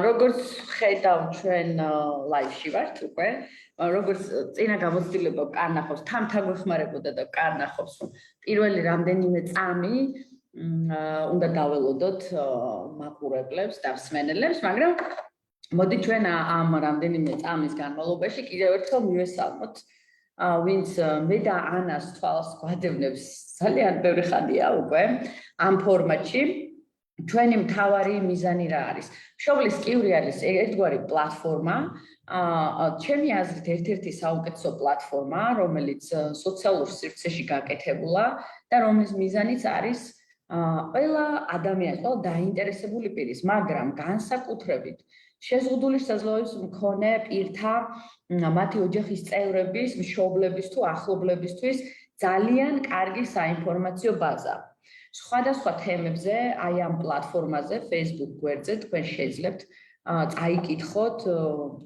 როგორც ხედავ ჩვენ ლაივში ვართ უკვე, როგორც წინა გამოცდილება კარნახობს, თან გვეხმარებოდა და კარნახობს, რომ პირველი რამდენიმე წამი უნდა დაველოდოთ მაყურებლებს და მსმენელებს, მაგრამ მოდი ჩვენ ამ რამდენიმე წამის განმავლობაში კიდევ ერთხელ მივესალმოთ, ვინც მე და ანას თვალს გვადევნებს ძალიან ბევრი ხანია უკვე ამ ფორმატში. ჩვენი მთავარი მიზანი რა არის? მშობლის კივრი არის ერთგვარი პლატფორმა, ჩემი აზრით ერთ-ერთი საუკეთესო პლატფორმა, რომელიც სოციალურ სივრცეში გაკეთებულა და რომლის მიზანიც არის ყველა ადამიანის, ყველა დაინტერესებული პირის, მაგრამ განსაკუთრებით შეზღუდული შესაძლებლობის მქონე პირთა, მათი ოჯახის წევრების, მშობლების თუ ახლობლებისთვის ძალიან კარგი საინფორმაციო ბაზა. სხვადასხვა თემებზე, აი ამ პლატფორმაზე, Facebook გვერდზე თქვენ შეძლებთ წაიკითხოთ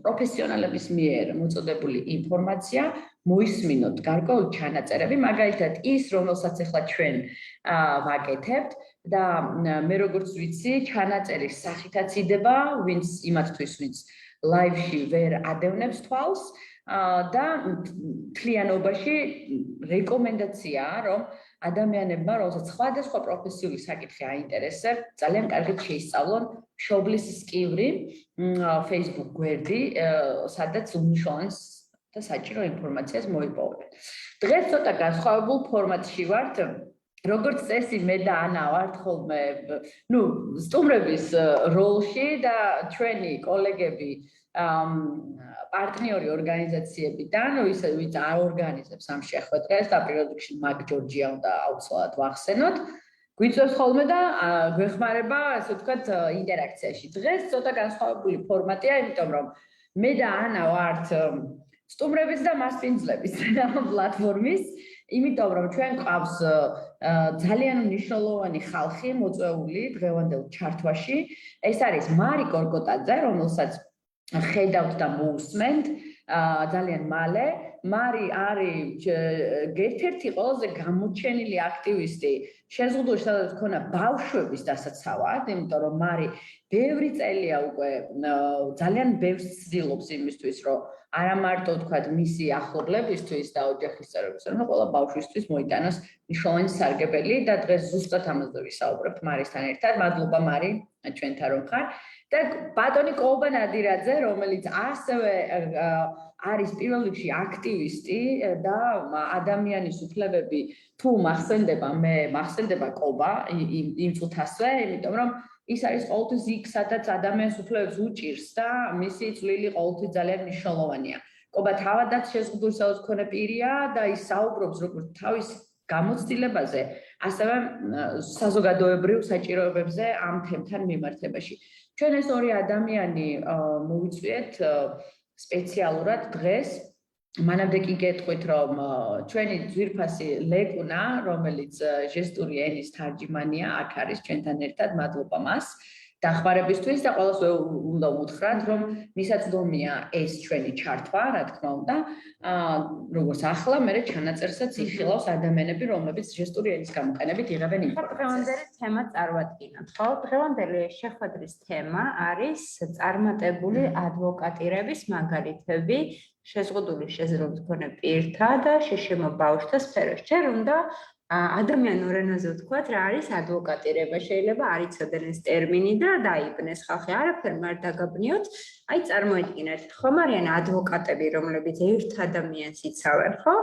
პროფესიონალების მიერ მოწოდებული ინფორმაცია, მოისმინოთ გარკვეული ჩანაწერები, მაგალითად ის, რომელსაც ახლა ჩვენ ვაკეთებთ და მე როგორც ვიცი, ჩანაწერის სახითაც იდება, ვინც იმათთვის, ვინც ლაივში ვერ ადევნებს თვალს და მთლიანობაში რეკომენდაციაა, რომ ადამიანებმა, რომელსაც სხვადასხვა პროფესიული საკითხი აინტერესებს, ძალიან კარგად შეისწავლონ მშობლის კივრი, Facebook გვერდი, სადაც უმნიშვნელოვანეს და საჭირო ინფორმაციას მოიპოვებენ. დღეს ცოტა განსხვავებულ ფორმატში ვართ. როგორც წესი, მე და ანა ვართ ხოლმე, სტუმრების როლში და ჩვენი კოლეგები პარტნიორი ორგანიზაციებიდან, ვინც აორგანიზებს ამ შეხვედრას და პირველ რიგში მაგ ჯორჯია უნდა აუცილებლად ვახსენოთ. გვიწევს ხოლმე და გვეხმარება, ასე ვთქვათ, ინტერაქციაში. დღეს ცოტა განსხვავებული ფორმატია, იმიტომ რომ მე და ანა ვართ სტუმრების და მასპინძლების ამ პლატფორმის, იმიტომ რომ ჩვენ ყავს ძალიან მნიშვნელოვანი ხალხი მოწვეული დღევანდელ ჩართვაში. ეს არის მარი კორკოტაძე, რომელსაც ხედავთ და მოусმენთ ძალიან მალე. მარი არის ერთ-ერთი ყველაზე გამოჩენილი აქტივისტი შეზღუდული შესაძლებლობის მქონე ბავშვების დასაცავად, იმიტომ რომ მარი ბევრი წელია უკვე ძალიან ბევრს ცდილობს იმისთვის, რომ არა მარტო თქვა მისი ახლობლებისთვის და ოჯახის წევრებისთვის, არამედ ყველა ბავშვისთვის მოიტანოს მნიშვნელოვანი სარგებელი და დღეს ზუსტად ამაზე ვისაუბრებთ მარისთან ერთად. მადლობა მარი, ჩვენთან რომ ხარ. და ბატონი კოუბა ნადირაძე, რომელიც ასევე არის პირველ რიგში აქტივისტი და ადამიანის უფლებები თუ მახსენდება კობა იმ წუთასვე, იმიტომ რომ ის არის ყოველთვის იქ, სადაც ადამიანის უფლებებს უჭირს და მისი წვლილი ყოველთვის ძალიან მნიშვნელოვანია. კობა თავადაც შეზღუდული შესაძლებლობის მქონე პირია და ის საუბრობს როგორც თავის გამოცდილებაზე, ასევე საზოგადოებრივ საჭიროებებზე ამ თემთან მიმართებაში. ჩვენ ეს ორი ადამიანი მოვიწვიეთ სპეციალურად დღეს. მანამდე კი გეტყვით, რომ ჩვენი ძვირფასი ლეკუნა, რომელიც ჟესტური ენის თარჯიმანია, აქ არის ჩვენთან ერთად, მადლობა მას დახმარებისთვის და ყველას უნდა უთხრათ, რომ მისაწვდომია ეს ჩვენი ჩართვა, რა თქმა უნდა, როგორც ახლა, მე ჩანაწერსაც იხილავს ადამიანები, რომლებიც ჟესტური ენის გამოყენებით იღებენ ინფორმაციას. დღევანდელი თემა წარმატკინოთ, ხო? დღევანდელი შეხვედრის თემა არის წარმატებული ადვოკატირების მაგალითები შეზღუდული შესაძლებლობის მქონე პირთა და შეშემო ბავშვთა სფეროში. ჯერ უნდა ადამიანურ ენაზე ვთქვათ, რა არის ადვოკატირება. შეიძლება არ იცოდნენ ეს ტერმინი და დაიბნეს ხალხი. არაფერმა არ დაგაბნიოთ. აი წარმოიდგინეთ, ხომ არიან ადვოკატები, რომლებიც ერთ ადამიანს იცავენ, ხო?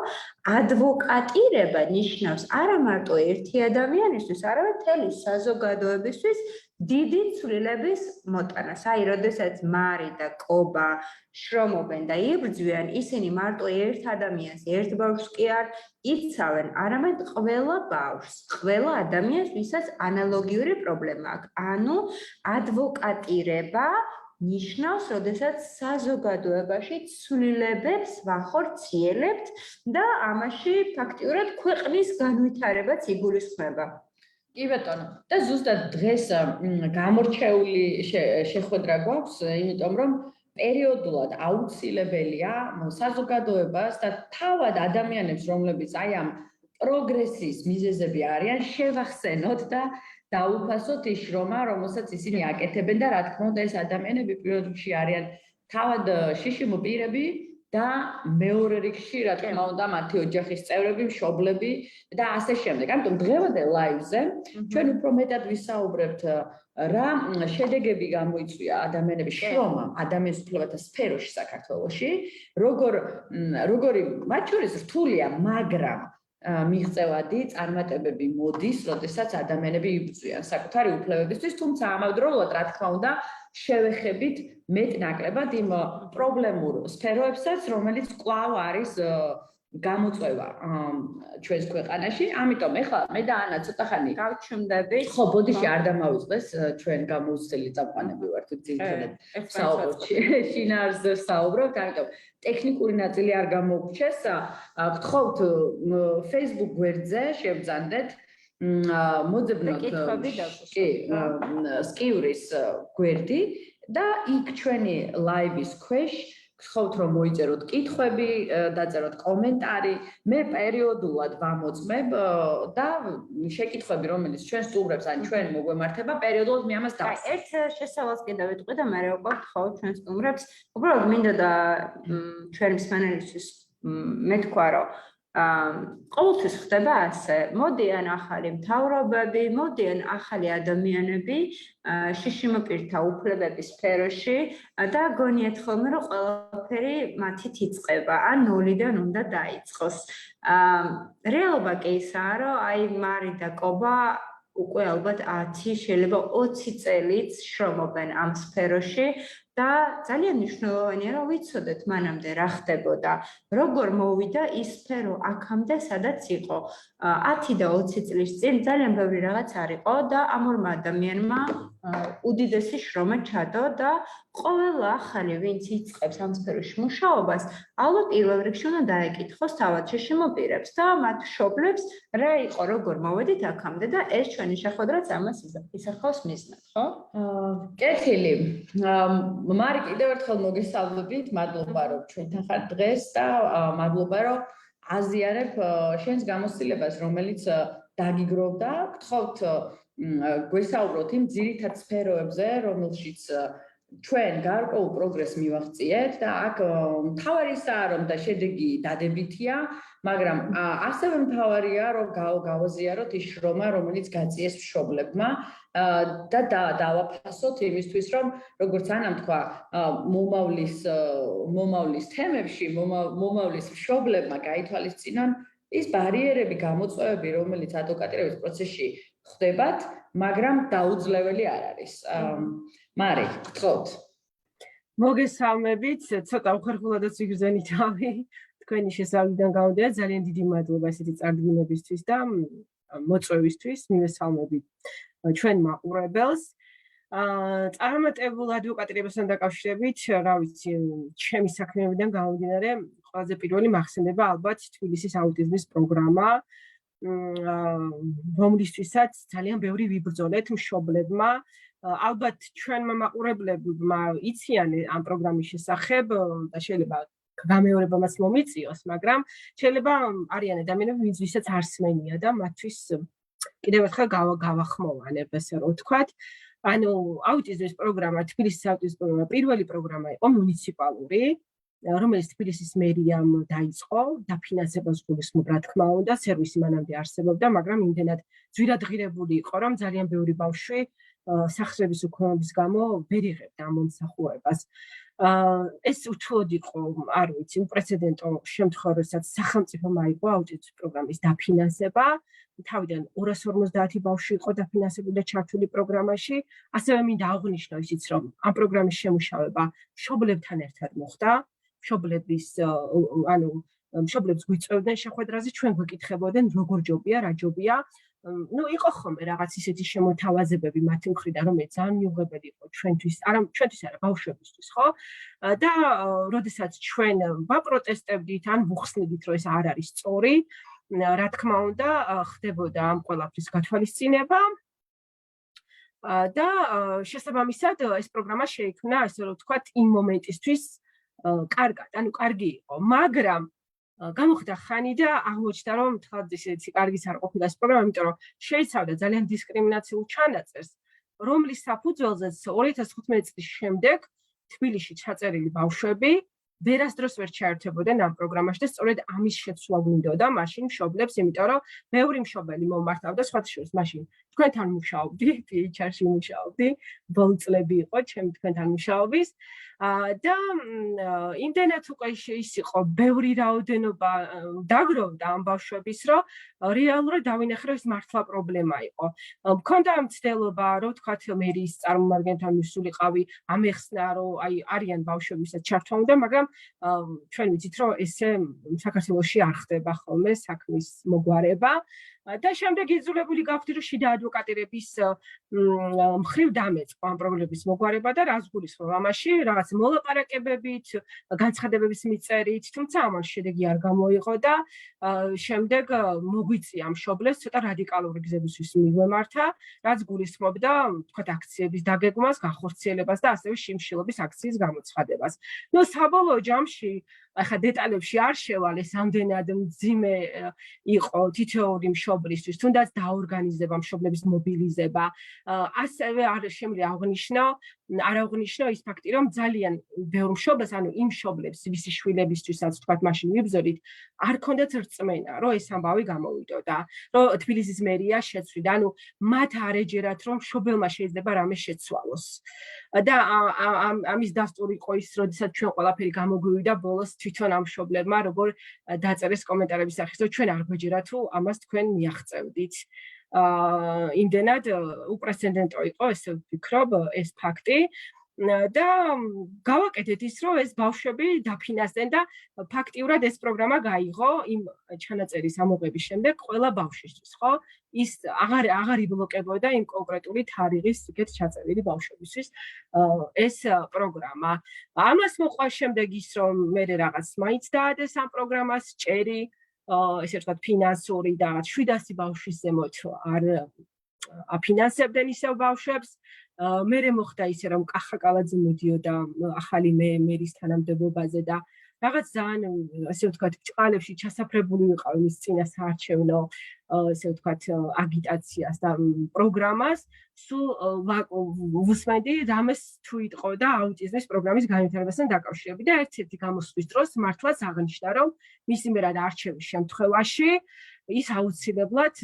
ადვოკატირება ნიშნავს არა მარტო ერთი ადამიანისთვის, არამედ მთელი საზოგადოებისთვის დიდი ცვლილების მოტანას. აი, როდესაც მარი და კობა შრომობენ და იბრძვიან, ისინი მარტო ერთ ადამიანს, ერთ ბავშვს კი არ იცავენ, არამედ ყველა ბავშვს, ყველა ადამიანს, ვისაც ანალოგიური პრობლემა აქვს. ანუ ადვოკატირება ნიშნავს, როდესაც საზოგადოებაში ცვლილებებს ვახორციელებთ და ამაში ფაქტიურად ქვეყნის განვითარებაც იგულისხმება. კი ბატონო, და ზუსტად დღეს გამორჩეული შეხვედრა გვაქვს, იმიტომ რომ პერიოდულად აუცილებელია საზოგადოებას და თავად ადამიანებს, რომლებიც აი ამ პროგრესის მიზეზები არიან, შევახსენოთ და დაუფასოთ ის შრომა, რომელსაც ისინი აკეთებენ და რა თქმა უნდა ეს ადამიანები პირველ რიგში არიან თავად შიშიმო პირები და მეორე რიგში რა თქმა უნდა მათი ოჯახის წევრები, მშობლები და ასე შემდეგ. ამიტომ დღევანდელ ლაივზე ჩვენ უფრო მეტად ვისაუბრებთ რა შედეგები გამოიწვია ადამიანების შრომამ ადამიანის უფლებათა სფეროში საქართველოში, როგორი მათ შორის რთულია, მაგრამ მიღწევადი წარმატებები მოდის, როდესაც ადამიანები იბრძვიან საკუთარი უფლებებისთვის, თუმცა ამავდროულად რა თქმა უნდა შევეხებით მეტ-ნაკლებად იმ პრობლემურ სფეროებსაც, რომელიც კვლავ არის გამოწვევა ჩვენს ქვეყანაში. ამიტომ ეხლა მე და ანა ცოტა ხანი გავჩნდებით. ხო, ბოდიში არ დამავიწყდეს, ჩვენ გამოუცდელი წამყვანები ვართ ძირითადად საუბრში. შინაარსზე ვსაუბრობთ, ამიტომ ტექნიკური ნაწილი არ გამოგრჩეს. გთხოვთ Facebook გვერდზე შევძანდეთ მოძებნოთ სკიურის გვერდი და იქ ჩვენი ლაივის ქვეშ გთხოვთ რომ მოიწეროთ კითხვები, დაწეროთ კომენტარი, მე პერიოდულად ვამოწმებ და შეკითხვები, რომელიც ჩვენ სტუმრებს ან ჩვენ მოგვემართება, პერიოდულად მე ამას დავსვამ. ერთ შესავალს კიდევ ვიტყვი და მე ვიყავ გთხოვთ ჩვენ სტუმრებს, უბრალოდ მინდა და ჩვენი მსმენელისთვის მე თქვა რომ ყოველთვის ხდება ასე, მოდიან ახალი მთავრობები, მოდიან ახალი ადამიანები შიშიმო პირთა უფლებების სფეროში და გონიათ ხოლმე რომ ყველაფერი მათით იწყება, ან ნულიდან უნდა დაიწყოს. რეალობა კი ისაა, რომ აი მარი და კობა უკვე ალბათ 10, შეიძლება 20 წელიც შრომობენ ამ სფეროში და ძალიან მნიშვნელოვანია რომ ვიცოდეთ მანამდე რა ხდებოდა, როგორ მოვიდა ის სფერო აქამდე, სადაც იყო. 10 და 20 წლის წინ ძალიან ბევრი რაღაც არ იყო და ამ ორმა ადამიანმა უდიდესი შრომა ჩადო და ყველა ახალი ვინც იწყებს ამ სფეროში მუშაობას, ალბათ პირველ რიგში უნდა დაეკითხოს თავად შიშიმო პირებს და მათ მშობლებს რა იყო, როგორ მოვედით აქამდე და ეს ჩვენი შეხვედრაც ამას ისახავს მიზნად, ხო? კეთილი. მარი კიდევ ერთხელ მოგესალმებით, მადლობა რომ ჩვენთან ხართ დღეს და მადლობა რომ აზიარებ შენს გამოცდილებას, რომელიც დაგიგროვდა. გთხოვთ გვესაუბროთ იმ ძირითად სფეროებზე, რომელშიც ჩვენ გარკვეულ პროგრესს მივაღწიეთ და აქ მთავარი ისაა, რომ და შედეგი დადებითია, მაგრამ ასევე მთავარია, რომ გავაზიაროთ ის შრომა, რომელიც გაწიეს მშობლებმა და დავაფასოთ იმისთვის, რომ როგორც ანამ თქვა, მომავლის თემებში, მომავლის მშობლებმა გაითვალისწინონ ის ბარიერები, გამოწვევები, რომელიც ადვოკატირების პროცესში ხდებათ, მაგრამ დაუძლეველი არ არის. მარი, გთხოვთ. მოგესალმებით, ცოტა უხერხულადაც ვიგრძენი თავი თქვენი შესავლიდან გამოდია, ძალიან დიდი მადლობა ესეთი წარდგინებისთვის და მოწვევისთვის, მივესალმებით ჩვენ მაყურებელს. წარმატებულ ადვოკატირებასთან დაკავშირებით, რა ვიცი, ჩემი საქმეებიდან გამომდინარე, ყველაზე პირველი მახსენდება ალბათ თბილისის აუტიზმის პროგრამა, რომლისთვისაც ძალიან ბევრი ვიბრძოლეთ მშობლებმა. ალბათ ჩვენმა მაყურებლებმა იციან ამ პროგრამის შესახებ და შეიძლება გამეორებამაც მომიწიოს, მაგრამ შეიძლება არიან ადამიანები, ვისაც არ სმენია და მათთვის კიდევ ერთხელ გავახმოვანებ, ესე რომ ვთქვათ. ანუ აუტიზმის პროგრამა, თბილისის აუტიზმის პროგრამა, პირველი პროგრამა იყო მუნიციპალური, რომელიც თბილისის მერიამ დაიწყო, დაფინანსებას გულისხმობ, რა თქმა უნდა, სერვისი მანამდე არსებობდა, მაგრამ იმდენად ძვირადღირებული იყო, რომ ძალიან ბევრი ბავშვი სახსრების უქონობის გამო ვერ იღებდა ამ მომსახურებას. ეს უთუოდ იყო, არ ვიცი, უპრეცედენტო შემთხვევა, როდესაც სახელმწიფომ აიღო აუტიზმის პროგრამის დაფინანსება. თავიდან 250 ბავშვი იყო დაფინანსებული და ჩართული პროგრამაში. ასევე მინდა აღვნიშნო ისიც, რომ ამ პროგრამის შემუშავება მშობლებთან ერთად მოხდა. მშობლებს გვიწევდნენ შეხვედრაზე, ჩვენ გვეკითხებოდნენ, როგორ ჯობია, რა ჯობია. იყო ხოლმე რაღაც ისეთი შემოთავაზებები მათი მხრიდან, რომელიც ძალიან მიუღებელი იყო ჩვენთვის არა, ბავშვებისთვის, ხო? და როდესაც ჩვენ ვაპროტესტებდით, ან ვუხსნიდით, რომ ეს არ არის სწორი, რა თქმა უნდა, ხდებოდა ამ ყველაფრის გათვალისწინება. და შესაბამისად ეს პროგრამა შეიქმნა, ასე რომ ვთქვათ, იმ მომენტისთვის კარგად, ანუ კარგი იყო, მაგრამ გამოხდა ხანი და აღმოჩნდა, რომ თქვათ ისეთი კარგიც არ ყოფილა ეს პროგრამა, იმიტომ რომ შეიცავდა ძალიან დისკრიმინაციულ ჩანაწერს, რომლის საფუძველზეც 2015 წლის შემდეგ თბილისში ჩაწერილი ბავშვები ვერასდროს ვერ ჩაერთვებოდნენ ამ პროგრამაში და სწორედ ამის შეცვლა გვინდოდა მაშინ მშობლებს, იმიტომ რომ ბევრი მშობელი მომმართავდა, სხვათა შორის მაშინ თქვენთან მუშაობდი, PHR-ში მუშაობდი, ბოლო წლები იყო ჩემი თქვენთან მუშაობის და იმდენად უკვე ის იყო ბევრი რაოდენობა დაგროვდა ამ ბავშვების, რომ რეალურად დავინახე, რომ ეს მართლა პრობლემა იყო. მქონდა მცდელობა, რომ თქვათ მერიის წარმომადგენელთან მისულიყავი, ამეხსნა, რომ აი არიან ბავშვებისაც ჩართვა უნდა, მაგრამ ჩვენ ვიცით, რომ ესე საქართველოში არ ხდება ხოლმე საქმის მოგვარება და შემდეგ იძულებული გავხდი, რომ შიდა ადვოკატირების მხრივ დამეწყო ამ პრობლემების მოგვარება და რას გულისხმობ ამაში, რაღაც მოლაპარაკებებით, განცხადებების მიწერით, თუმცა ამან შედეგი არ გამოიღო და შემდეგ მოგვიწია მშობლებს ცოტა რადიკალური გზებისთვის მიგვემართა, რაც გულისხმობდა, თქვათ, აქციების დაგეგმას, განხორციელებას და ასევე შიმშილობის აქციის გამოცხადებას. ნუ საბოლოო ჯამში ახლა დეტალებში არ შევალ, ეს ამდენად მძიმე იყო თითოეული მშობლისთვის, თუნდაც დაორგანიზება, მშობლების მობილიზება, ასევე არ შემიძლია არ აღვნიშნო ის ფაქტი, რომ ძალიან ბევრ მშობლებს, ანუ იმ მშობლებს, ვისი შვილებისთვისაც თქვათ მაშინ ვიბრძოლით, არ ქონდათ რწმენა, რომ ეს ამბავი გამოვიდოდა, რომ თბილისის მერია შეცვლიდა, ანუ მათ არ ეჯერათ, რომ მშობელმა შეიძლება რამე შეცვალოს. და ამის დასტური იყო ის, როდესაც ჩვენ ყველაფერი გამოგვივიდა ბოლოს თვითონ ამ მშობლებმა, როგორ დაწერეს კომენტარების სახით, რომ ჩვენ არ გვეჯერა თუ ამას თქვენ მიაღწევდით. იმდენად უპრეცედენტო იყო, ესე ვფიქრობ, ეს ფაქტი. და გავაკეთეთ ის, რომ ეს ბავშვები დაფინანსდნენ და ფაქტიურად ეს პროგრამა გაიღო იმ ჩანაწერის ამოღების შემდეგ ყველა ბავშვისთვის, ხო? ის აღარ იბლოკებოდა იმ კონკრეტული თარიღის იქეთ ჩაწერილი ბავშვებისთვის ეს პროგრამა. ამას მოყვა შემდეგ ის, რომ მე რაღაც მაინც დაადეს ამ პროგრამას ჭერი, ესე ვთქვათ, ფინანსური და 700 ბავშვის ზემოთ არ აფინანსებდნენ ისევ ბავშვებს. მერე მოხდა ისე, რომ კახაკალაძე მოდიოდა ახალი მერის თანამდებობაზე და რაღაც ძალიან, ასე ვთქვათ, ჭყალებში ჩასაფრებული ვიყავ მის წინა საარჩევნო, ასე ვთქვათ, აგიტაციას და პროგრამას. სულ ვუსმენდი რამეს თუ იტყოდა აუტიზმის პროგრამის განვითარებასთან დაკავშირებით და ერთ-ერთი გამოსვლის დროს მართლაც აღნიშნა, რომ მისი მერად არჩევის შემთხვევაში ის აუცილებლად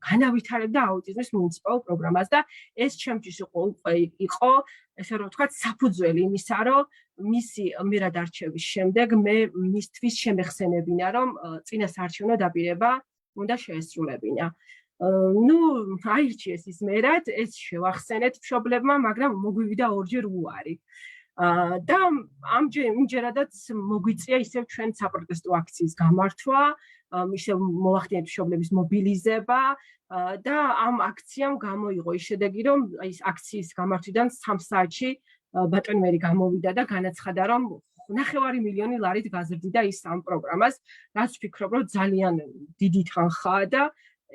განავითარებდა აუტიზმის მუნიციპალურ პროგრამას და ეს ჩემთვის იყო, ესე რომ ვთქვათ, საფუძველი იმისა, რომ მისი მერად არჩევის შემდეგ მე მისთვის შემეხსენებინა, რომ წინა საარჩევნო დაპირება უნდა შეესრულებინა. ნუ აირჩიეს ის მერად, ეს შევახსენეთ მშობლებმა, მაგრამ მოგვივიდა ორჯერ უარი. და ამჯერადაც მოგვიწია ისევ ჩვენ საპროტესტო აქციის გამართვა, ისევ მოვახდინეთ მშობლების მობილიზება და ამ აქციამ გამოიღო ის შედეგი, რომ ის აქციის გამართვიდან 3 საათში ბატონი მერი გამოვიდა და განაცხადა, რომ 9 მილიონი ლარით გაზრდიდა ის ამ პროგრამას, რაც ვფიქრობ, რომ ძალიან დიდი თანხაა და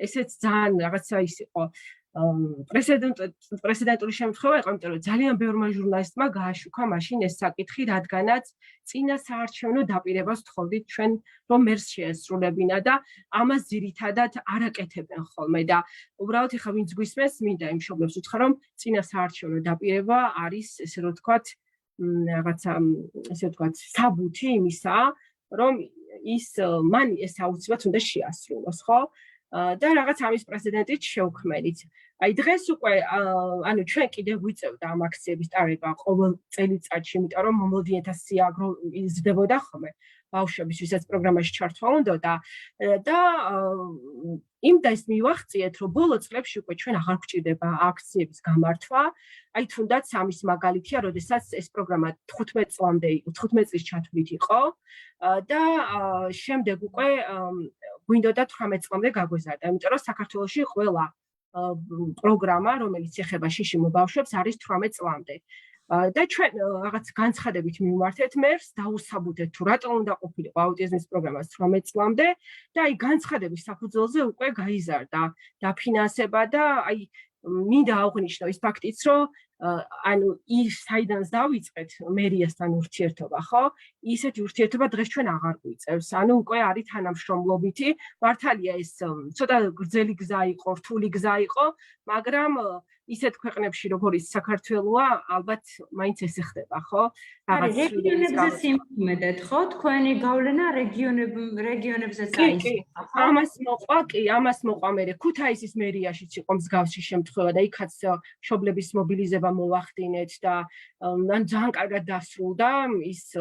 ესეც ძალიან რაღაცა ის იყო პრეცედენტული შემთხვევა იყო, იმიტომ რომ ძალიან ბევრმა ჟურნალისტმა გააშუქა მაშინ ეს საკითხი, რადგანაც წინა საარჩევნო დაპირებას თხოვდით ჩვენ, რომ მერს შეესრულებინა და ამას ძირითადად არ აკეთებენ ხოლმე და უბრალოდ ეხლა ვინც გვისმენს, მინდა იმ მშობლებს უთხრა, რომ წინა საარჩევნო დაპირება არის, ესე რომ ვთქვათ, რაღაცა, ესე ვთქვათ, საბუთი იმისა, რომ მან ეს აუცილებლად უნდა შეასრულოს, ხო? და რაღაც ამის პრეცედენტით შევქმნით. აი დღეს უკვე ანუ ჩვენ კიდევ გვიწევდა ამ აქციების ტარება ყოველ წელიწადში, იმიტომ რომ მომდიენთა სიაგრო იზრდებოდა ხოლმე ბავშვების, ვისაც პროგრამაში ჩართვა უნდოდა და იმდენს მივახციეთ, რომ ბოლო წლებში უკვე ჩვენ აღარ გვჭირდება აქციების გამართვა. აი თუნდაც ამის მაგალითია, როდესაც ეს პროგრამა 15 წლის ჩათვლით იყო და შემდეგ უკვე გვინდოდა 18 წლამდე გაგვეზარდა, იმიტომ რომ საქართველოში ყველა პროგრამა, რომელიც ეხება შიშიმ ბავშვებს, არის 18 წლამდე. და ჩვენ რაღაც განცხადებით მივმართეთ მერს, დაუსაბუთეთ თუ რატომ უნდა ყოფილიყო აუტიზმის პროგრამა 18 წლამდე და აი განცხადების საფუძველზე უკვე გაიზარდა დაფინანსება და აი მინდა აღვნიშნო ის ფაქტიც, რომ ანუ ის საიდან დავიწყეთ მერიასთან ურთიერთობა, ხო? ისეთი ურთიერთობა დღეს ჩვენ აღარ გვიწევს. ანუ უკვე არის თანამშრომლობითი, მართალია ეს ცოტა გრძელი გზა იყო, რთული გზა იყო, მაგრამ ისეთ ქვეყნებში, როგორიც საქართველოა, ალბათ მაინც ესე ხდება, ხო? რეგიონებზე სიმძიმედეთ, ხო? თქვენი გავლენა რეგიონებზეც აისახა, ხო? ამას მოყვა მე ქუთაისის მერიაშიც იყო მსგავსი შემთხვევა და იქაც მშობლების მობილიზება მოვახდინეთ და ან ძალიან კარგად დასრულდა ის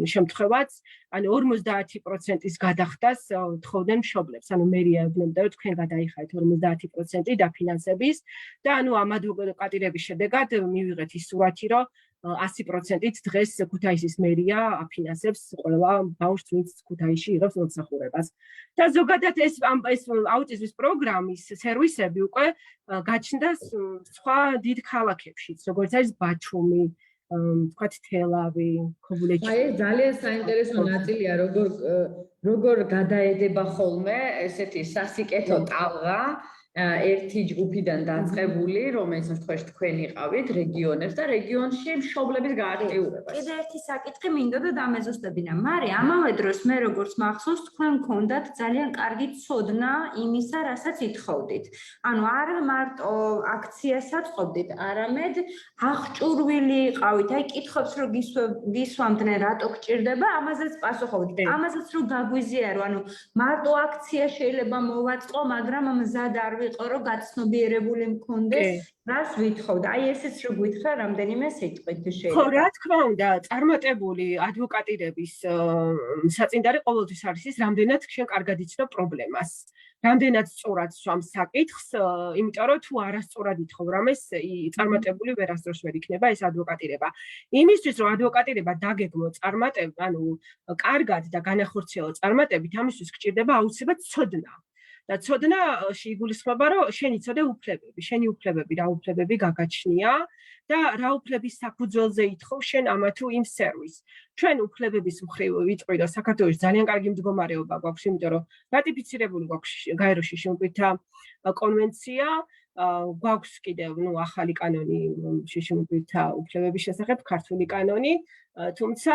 შემთხვევაც, ანუ 50%-ის გადახდას თხოვდნენ მშობლებს, ანუ მერია ეუბნებოდა, რომ თქვენ გადაიხარეთ 50% დაფინანსების და ანუ ამ ადვოკატირების შედეგად მივიღეთ ის სურათი, რომ 100%-ით დღეს ქუთაისის მერია აფინანსებს ყველა ბავშვს, ვინც ქუთაისში იღებს მომსახურებას. და ზოგადად ეს აუტიზმის პროგრამის სერვისები უკვე გაჩნდა სხვა დიდ ქალაქებშიც, როგორც არის ბათუმი, თქვათ თელავი, ქობულეთში. აი ეს ძალიან საინტერესო ნაწილია, როგორ გადაედება ხოლმე ესეთი სასიკეთო ტალღა ერთი ჯგუფიდან დაწყებული, რომელიც შემთხვევაში თქვენ იყავით რეგიონებს და რეგიონში მშობლების გააქტიურებას. კიდე ერთი საკითხი მინდოდა დამეზუსტებინა. მარი, ამავე დროს მე როგორც მახსოვს, თქვენ გქონდათ ძალიან კარგი ცოდნა იმისა, რასაც ითხოვდით. ანუ არა მარტო აქციას აწყობდით, არამედ აღჭურვილი იყავით. აი კითხობს რომ გისვამდნენ, რატო გჭირდება, ამაზეც პასუხობდით. ამაზეც რომ გაგვიზიარო, ანუ მარტო აქცია შეიძლება მოვაწყო, მაგრამ მზად არ ვიყო, რომ გაცნობიერებული მქონდეს, რას ვითხოვთ. აი ესეც რო გითხრა რამდენიმე სიტყვით შეიძლება. ხო, რა თქმა უნდა, წარმატებული ადვოკატირების საწინდარი ყოველთვის არის ის, რამდენად შენ კარგად იცნობ პრობლემას. რამდენად სწორად სვამს საკითხს, იმიტომ რომ თუ არასწორად ითხოვ რამეს, წარმატებული ვერასდროს ვერ იქნება ეს ადვოკატირება. იმისთვის რომ ადვოკატირება დაგეგმო ანუ კარგად და განახორციელო წარმატებით, ამისთვის გჭირდება აუცილებლად ცოდნა. და ცოდნაში იგულისხმება, რომ შენ იცოდე უფლებები, შენი უფლებები, რა უფლებები გაგაჩნია და რა უფლების საფუძველზე ითხოვ შენ ამა თუ იმ სერვისს. ჩვენ უფლებების მხრივ ვიტყვი, რომ საქართველოს ძალიან კარგი მდგომარეობა გვაქვს, იმიტომ რომ რატიფიცირებული გვაქვს გაეროში შემოგვითა კონვენცია, გვაქვს კიდევ ახალი კანონი შიშიმობითა უფლებების შესახებ, ქართული კანონი, თუმცა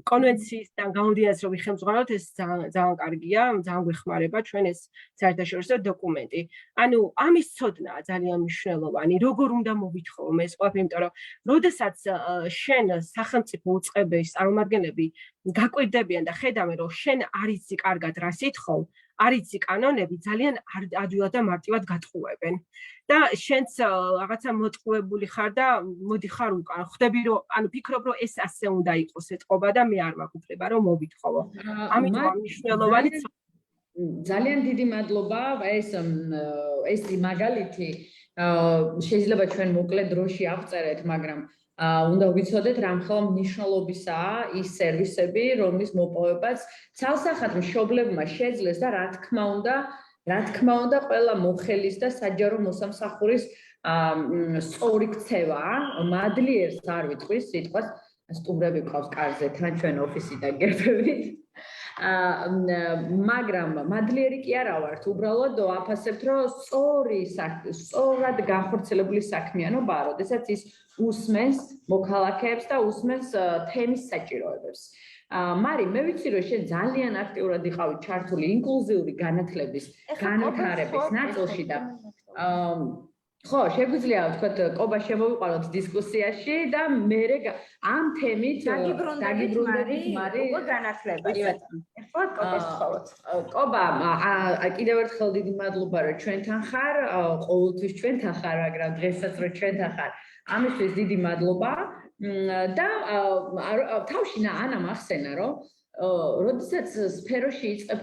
კონვენციისგან გამომდინარე, რომ ვიხელმძღვანელობთ, ეს ძალიან კარგია, ძალიან გვეხმარება ჩვენ ეს საერთაშორისო დოკუმენტი. ანუ ამის ცოდნაა ძალიან მნიშვნელოვანი, როგორ უნდა მოვითხოვო ეს ყველაფერი, იმიტომ რომ როდესაც შენ სახელმწიფო უწყებელის წარმომადგენლები გაკვირდებიან და ხედავენ, რომ შენ არ იცი კარგად რას ითხოვ, არ იცი კანონები, ძალიან ადვილად და მარტივად გატყუებენ. და შენც რაღაცა მოტყუებული ხარ და მოდიხარ უკან. ხვდები რომ ანუ ფიქრობ რომ ეს ასე უნდა იყოს ეთყობა და მე არ მაქვს უფლება რომ მოვითხოვო. ამიტომ მნიშვნელოვანი ძალიან დიდი მადლობა ეს მაგალითი შეიძლება ჩვენ მოკლე დროში ავწერეთ, მაგრამ უნდა ვიცოდეთ რამხელა მნიშვნელობისაა ის სერვისები, რომლის მოპოვებაც ცალსახად მშობლებმა შეძლეს და რა თქმა უნდა, ყველა მოხელის და საჯარო მოსამსახურის სწორი ქცევა, მადლიერს არ ვიტყვის, სიტყვას სტუმრები ყავს კარზე, თან ჩვენ ოფისიდან გერბებით. მაგრამ მადლიერი კი არა ვართ, უბრალოდ ვაფასებთ, რომ სწორად განხორციელებული საქმიანობაა, როდესაც ის უსმენს მოქალაქეებს და უსმენს თემის საჭიროებებს. მარი, მე ვიცი, რომ შენ ძალიან აქტიურად იყავი ჩართული ინკლუზიური განათლების განვითარების ნაწილში და ხო, შეგვიძლია ვთქვათ, ყობა შემოვიყვანოთ დისკუსიაში და მე ამ თემით დაგიბრუნდებით მარი უკვე განათლებას. ხო, ყობას თხოვოთ. ყობა, კიდევ ერთხელ დიდი მადლობა, რომ ჩვენთან ხარ, ყოველთვის ჩვენთან ხარ, მაგრამ დღესაც რომ ჩვენთან ხარ, ამისთვის დიდი მადლობა. და თავში ანამ ახსენა, რომ როდესაც სფეროში იწყებ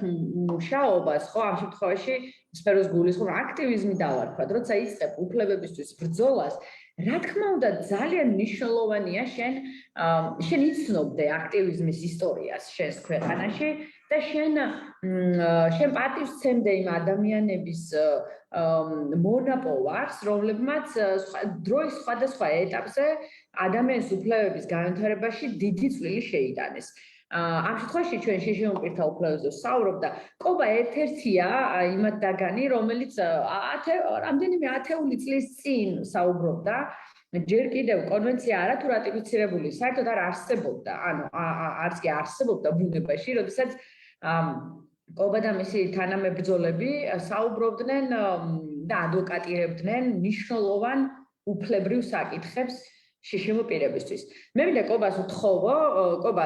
მუშაობას, ხო, ამ შემთხვევაში სფეროს გულისხმობ აქტივიზმი დავარქვათ, როცა იწყებ უფლებებისთვის ბრძოლას, რა თქმა უნდა, ძალიან მნიშვნელოვანია შენ იცნობდე აქტივიზმის ისტორიას შენს ქვეყანაში და შენ პატივს სცემდე იმ ადამიანების მონაპოვარს, რომლებმაც დროის სხვადასხვა ეტაპზე ადამიანის უფლებების განვითარებაში დიდი წვლილი შეიტანეს. ამ შემთხვევაში ჩვენ შიშიმო პირთა უფლებებზე ვსაუბრობ და კობა ერთ-ერთია იმათ დაგანი, რომელიც რამდენიმე ათეული წლის წინ საუბრობდა ჯერ კიდევ კონვენცია არა თუ რატიფიცირებული, საერთოდ არ არსებობდა, ანუ არც კი არსებობდა ბუნებაში, როდესაც კობა და მისი თანამებრძოლები საუბრობდნენ და ადვოკატირებდნენ მნიშვნელოვან უფლებრივ საკითხებს შიშიმო პირებისთვის. მე მინდა კობას ვთხოვო, კობა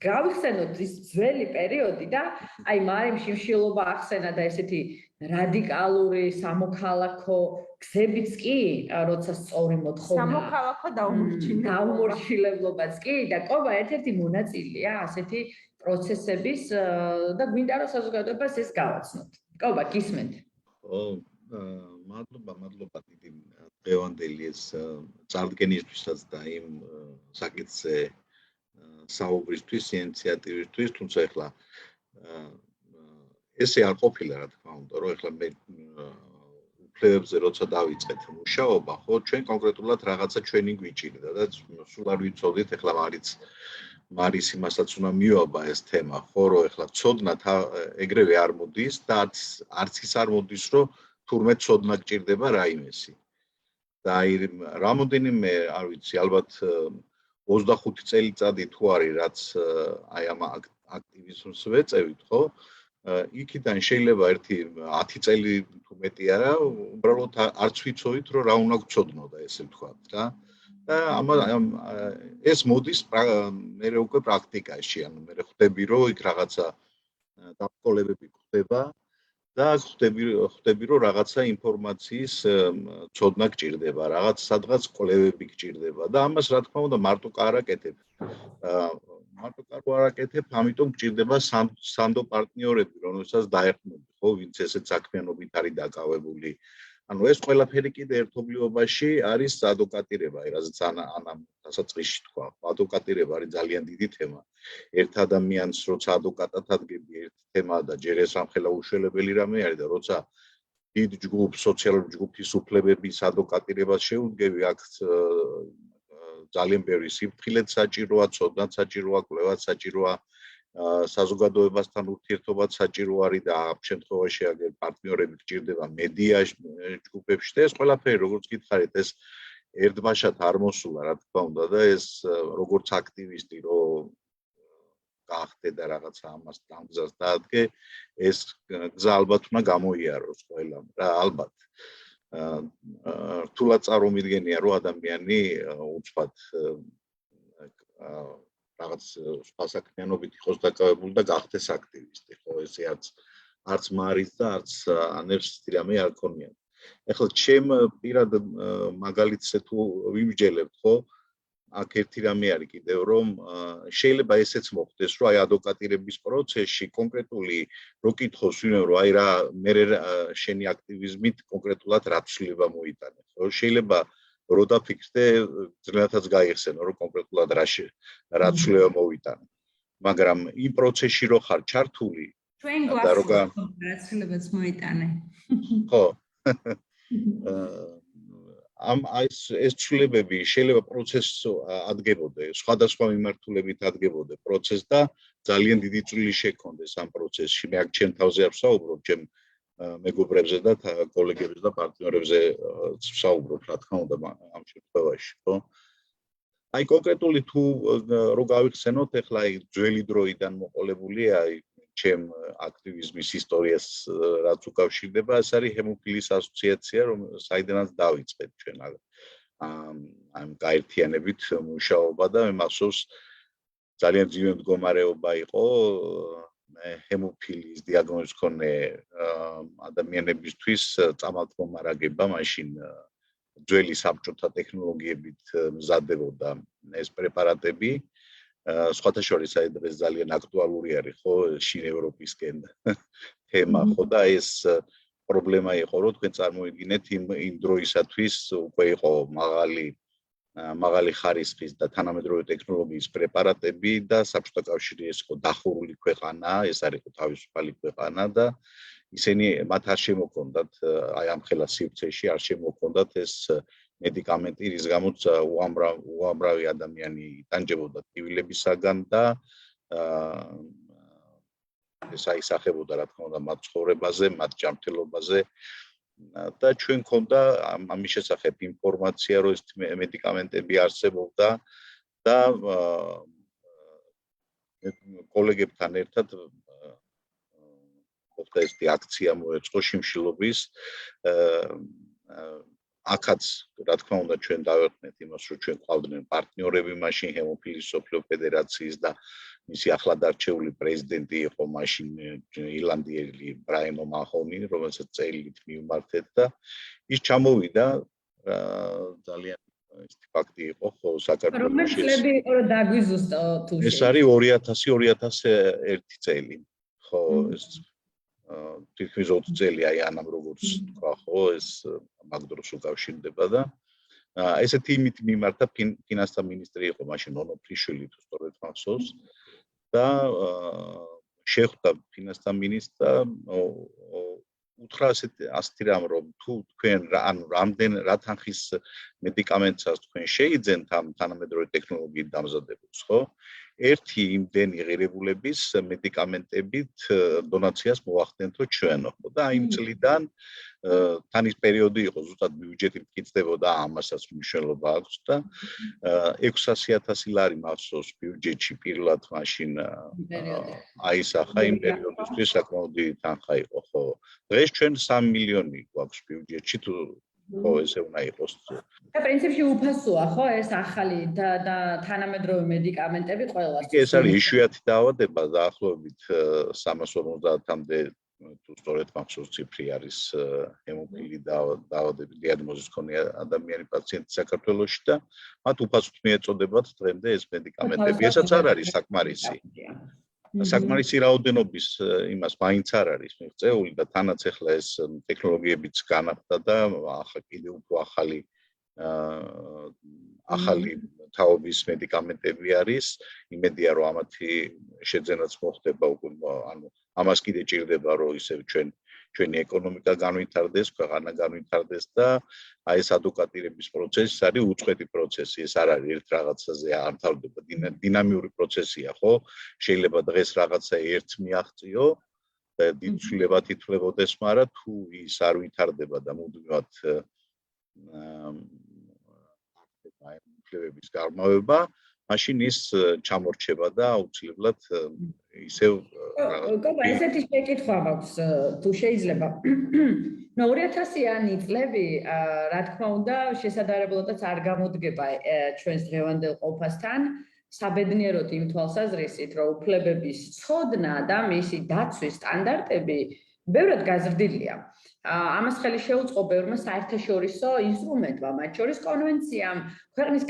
გავიხსენოთ ის ძველი პერიოდი და აი მარიმ შიმშილობა ახსენა და ესეთი რადიკალური სამოქალაქო გზებიც კი, როცა სწორი მოთხოვნა. სამოქალაქო დაუმორჩილებლობაც კი და კობა ერთ-ერთი მონაწილეა ასეთი პროცესების და გვინდა რომ საზოგადოებას ეს გავაცნოთ. კობა, გისმენთ. მადლობა დიდი დღევანდელი ეს წარდგენისთვისაც და იმ საკითხზე საუბრისთვის, ინიციატივისთვის, თუმცა ეხლა ესე არ ყოფილა რა თქმა უნდა, რომ ეხლა მე უფლებებზე როცა დავიწყეთ მუშაობა, ხო, ჩვენ კონკრეტულად რაღაცა ჩვენი გვიჭირდა და სულ არ ვიცოდით, ეხლა მარის იმასაც უნდა მივაბა ეს თემა, ხო, რომ ეხლა ცოდნა ეგრევე არ მოდის და არც ის არ მოდის, რომ თურმე ცოდნა გჭირდება რაიმესი. და აი რამოდენიმე, არ ვიცი, ალბათ 25 წელიწადი თუ არის, რაც აი ამ აქტივიზმს ვეწევით, ხო? იქიდან შეიძლება ერთი 10 წელი თუ მეტი არა, უბრალოდ არც ვიცოდით, რომ რა უნდა გვცოდნოდა, ესე ვთქვათ, რა. და ეს მოდის მე უკვე პრაქტიკაში, ანუ მე ხვდები, რომ იქ რაღაცა დაწყოლებები ხდება და ხვდები, რომ რაღაცა ინფორმაციის ცოდნა გჭირდება, რაღაც სადღაც კვლევები გჭირდება და ამას რა თქმა უნდა მარტო კარაკეთებ. მარტო კარაკეთებ, ამიტომ გჭირდება სანდო პარტნიორები, რომელსაც დაეხმები, ხო, ვინც ესეთ საქმიანობით არის დაკავებული. ანუ ეს ყველაფერი კიდე ერთობლიობაში არის ადვოკატირება, რაზეც ანამ დასაწყისში თქვა. ადვოკატირება არის ძალიან დიდი თემა. ერთ ადამიანს როცა ადვოკატად ადგები ერთი თემაა და ჯერ ეს ამხელა უშველებელი რამე არის და როცა დიდ ჯგუფს, სოციალური ჯგუფის უფლებების ადვოკატირებას შეუდგები, აქ ძალიან ბევრი სიფრთხილეც საჭიროა, ცოდნაც საჭიროა, კვლევაც საჭიროა, საზოგადოებასთან ურთიერთობაც საჭირო არის და ამ შემთხვევაში აგერ პარტნიორები გჭირდება მედია ჯგუფებში და ეს ყველაფერი როგორც გითხარით ეს ერთბაშად არ მოსულა რა თქმა უნდა და ეს როგორც აქტივისტი რომ გაახდე და რაღაცა ამას დამგზას დაადგე ეს გზა ალბათ უნდა გამოიაროს ყველამ რა ალბათ რთულად წარმომიდგენია რომ ადამიანი უცბად რაღაც სპასაკიანობით იყოს დაკავებული და გახდეს აქტივისტი, ხო, ესე არც მარის და არც ანებს რამე არ ქონია. ეხლა ჩემ პირად მაგალითზე თუ ვიმსჯელებთ, ხო, აქ ერთი რამე არის კიდევ, რომ შეიძლება ესეც მოხდეს, რომ აი ადვოკატირების პროცესში კონკრეტული რო კითხოს ვინმე, რომ აი რა მე შენი აქტივიზმით კონკრეტულად რა ცვლილება მოიტანე, ხო, შეიძლება რო დაფიქრდე, ძნელადაც გაიხსენო, რომ კონკრეტულად რა ცვლილება მოვიტანე. მაგრამ იმ პროცესში რო ხარ ჩართული, ჩვენ გვახსოვს რა ცვლილებაც მოიტანე. ხო. ეს ცვლილებები შეიძლება პროცესს ადგებოდე, სხვადასხვა მიმართულებით ადგებოდე პროცესს და ძალიან დიდი წვლილი შექონდეს ამ პროცესში. მე აქ ჩემ თავზე არ ვსაუბრობ, ჩემ მეგობრებზე და კოლეგებზე და პარტნიორებზე ვსაუბრობ, რა თქმა უნდა, ამ შემთხვევაში, ხო? აი კონკრეტული თუ რო გავიხსენოთ, ეხლა აი ძველი დროიდან მოყოლებულია აი ჩემ აქტივიზმის ისტორიას რაც უკავშირდება, ეს არის ჰემოფილის ასოციაცია, საიდანაც დავიწყეთ ჩვენ ამ გაერთიანებით მუშაობა და მე მახსოვს ძალიან ძლიერი მდგომარეობა იყო ჰემოფილიის დიაგნოზის მქონე ადამიანებისთვის წამალთმომარაგება მაშინ ძველი საბჭოთა ტექნოლოგიებით მზადდებოდა ეს პრეპარატები სხვათა შორის აი დღეს ძალიან აქტუალური არის ხო შინ ევროპისკენ თემა ხო და ეს პრობლემა იყო რომ თქვენ წარმოიდგინეთ იმ დროისათვის უკვე იყო მაღალი ხარისხის და თანამედროვე ტექნოლოგიის პრეპარატები და საბჭოთა კავშირი ეს იყო დახურული ქვეყანა, ეს არის თავისუფალი ქვეყანა და ისინი მათ არ შემოქონდათ აი ამ ხელა სივრცეში არ შემოქონდათ ეს მედიკამენტი, რის გამოც უამრავი ადამიანი იტანჯებოდა ტკივილებისაგან და ეს აისახებოდა რა თქმა უნდა მათ ცხოვრებაზე, მათ ჯანმრთელობაზე და ჩვენ ქონდა ამის შესახებ ინფორმაცია, რომ ეს მედიკამენტები არსებობდა და კოლეგებთან ერთად მოხდა ეს აქცია მოეწყო შიმშილობის აქაც რა თქმა უნდა ჩვენ დავერხმეთ იმას რომ ჩვენ ყავდნენ პარტნიორები მაშინ ჰემოფილიის სოფლიო ფედერაციის და მისი ახლად არჩეული პრეზიდენტი იყო მაშინ ირლანდიელი ბრაიან ომაჰონი რომელსაც წელით მივმართეთ და ის ჩამოვიდა ძალიან ეს ფაქტი იყო ხო საქართველოს რომელი წლები იყო რომ დაგვიზუსტო თუ ეს არის 2000-2001 წელი ხო ეს თითქმის 20 წელი აი ანამ როგორც თქვა ხო ეს მაგ დროს უკავშირდება და ესეთი იმით მიმართა ფინანსთა მინისტრი იყო მაშინ ონოფრიშვილი თუ სწორედ მახსოვს და შეხვდა ფინანსთა მინისტრა უთხრა ასეთი რამ რომ თუ თქვენ ანუ რამდენ რა თანხის მედიკამენტსაც თქვენ შეიძენთ ამ თანამედროვე ტექნოლოგიით დამზადებულს ხო ერთი იმდენი ღირებულების მედიკამენტებით დონაციას მოახდენთო ჩვენო ხო და იმ წლიდან თან ის პერიოდი იყო ზუსტად ბიუჯეტი მტკიცდებოდა ამასაც მნიშვნელობა აქვს და 600,000 ლარი მახსოვს ბიუჯეტში პირველად მაშინ აისახა იმ პერიოდისთვის საკმაოდ დიდი თანხა იყო ხო დღეს ჩვენ 3 მილიონი გვაქვს ბიუჯეტში თუ ხო ესე უნდა იყოს და პრინციპში უფასოა ხო ეს ახალი და თანამედროვე მედიკამენტები ყველას ეს არის იშვიათი დაავადება დაახლოებით 350-მდე თუ სწორედ მახსოვს ციფრი არის ჰემოფილი დაავადების დიაგნოზის მქონე ადამიანი პაციენტი საქართველოში და მათ უფასოდ მიეწოდებათ დღემდე ეს მედიკამენტები ესაც არ არის საკმარისი საკმარისი რაოდენობის იმას მაინც არ არის მიღწეული და თანაც ახლა ეს ტექნოლოგიებიც განახდა და კიდევ უფრო ახალი თაობის მედიკამენტები არის იმედია რომ ამათი შეძენაც მოხდება უკვე ანუ ამას კიდე ჭირდება რომ ისევ ჩვენი ეკონომიკა განვითარდეს, ქვეყანა განვითარდეს და აი ეს ადვოკატირების პროცესი არის უწყვეტი პროცესი, ეს არ არის ერთ რაღაცაზე არ თავდება დინამიური პროცესია, ხო? შეიძლება დღეს რაღაცა ერთს მიაღწიო და დიდ ცვლილებად ითვლებოდეს, მაგრამ თუ ის არ ვითარდება და მუდმივად ცვლილებების გარმავება, მაშინ ის ჩამორჩება და აუცილებლად ისევ კობა ესეთი შეკითხვა მაქვს თუ შეიძლება 2000-იანი წლები რა თქმა უნდა შესაძლებლობაც არ გამოდგება ჩვენს დღევანდელ ყოფასთან საბედნიეროდ იმ თვალსაზრისით რომ უფლებების ცოდნა და მისი დაცვის სტანდარტები ბევრად გაზრდილია ამას ხელი შეუწყო ბევრმა საერთაშორისო ინსტრუმენტმა მათ შორის კონვენციამ ქვეყნის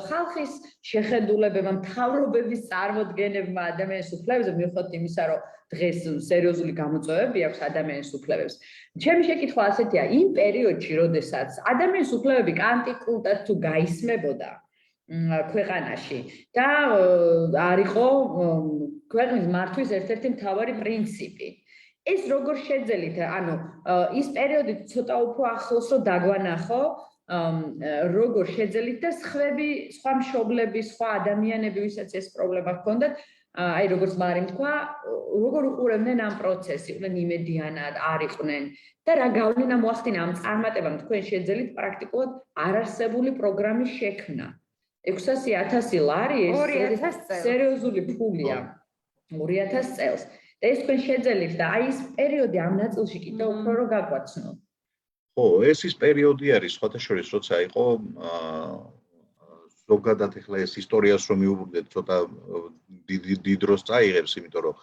ხალხის შეხედულებებმა მთავრობების წარმოდგენებმა ადამიანის უფლებებზე მიუხედავად იმისა რომ დღეს სერიოზული გამოწვევები აქვს ადამიანის უფლებებს ჩემი შეკითხვა ასეთია იმ პერიოდში როდესაც ადამიანის უფლებები კანტიკულტად თუ გაისმებოდა ქვეყანაში და არ იყო ქვეყნის მართვის ერთ-ერთი მთავარი პრინციპი ეს როგორ შეძელით ანუ ის პერიოდი ცოტა უფრო ახლოს რომ დაგვანახო როგორ შეძელით და სხვა მშობლები სხვა ადამიანები ვისაც ეს პრობლემა ჰქონდათ აი როგორც მარიმ თქვა როგორ უყურებდნენ ამ პროცესს იყვნენ იმედიანად არ იყვნენ და რა გავლენა მოახდინა ამ წარმატებამ თქვენ შეძელით პრაქტიკულად არარსებული პროგრამის შექმნა 600,000 ლარი ეს სერიოზული ფულია 2000 წელს ეს თქვენ შეძელით და აი ეს პერიოდი ამ ნაწილში კიდევ უფრო რო გაგვაცნო. ხო, ეს ის პერიოდი არის, სხვათა შორის, როცა იყო ზოგადად ახლა ეს ისტორიას რომ მიუბრუნდეთ, ცოტა დიდ დროს წაიღებს, იმიტომ რომ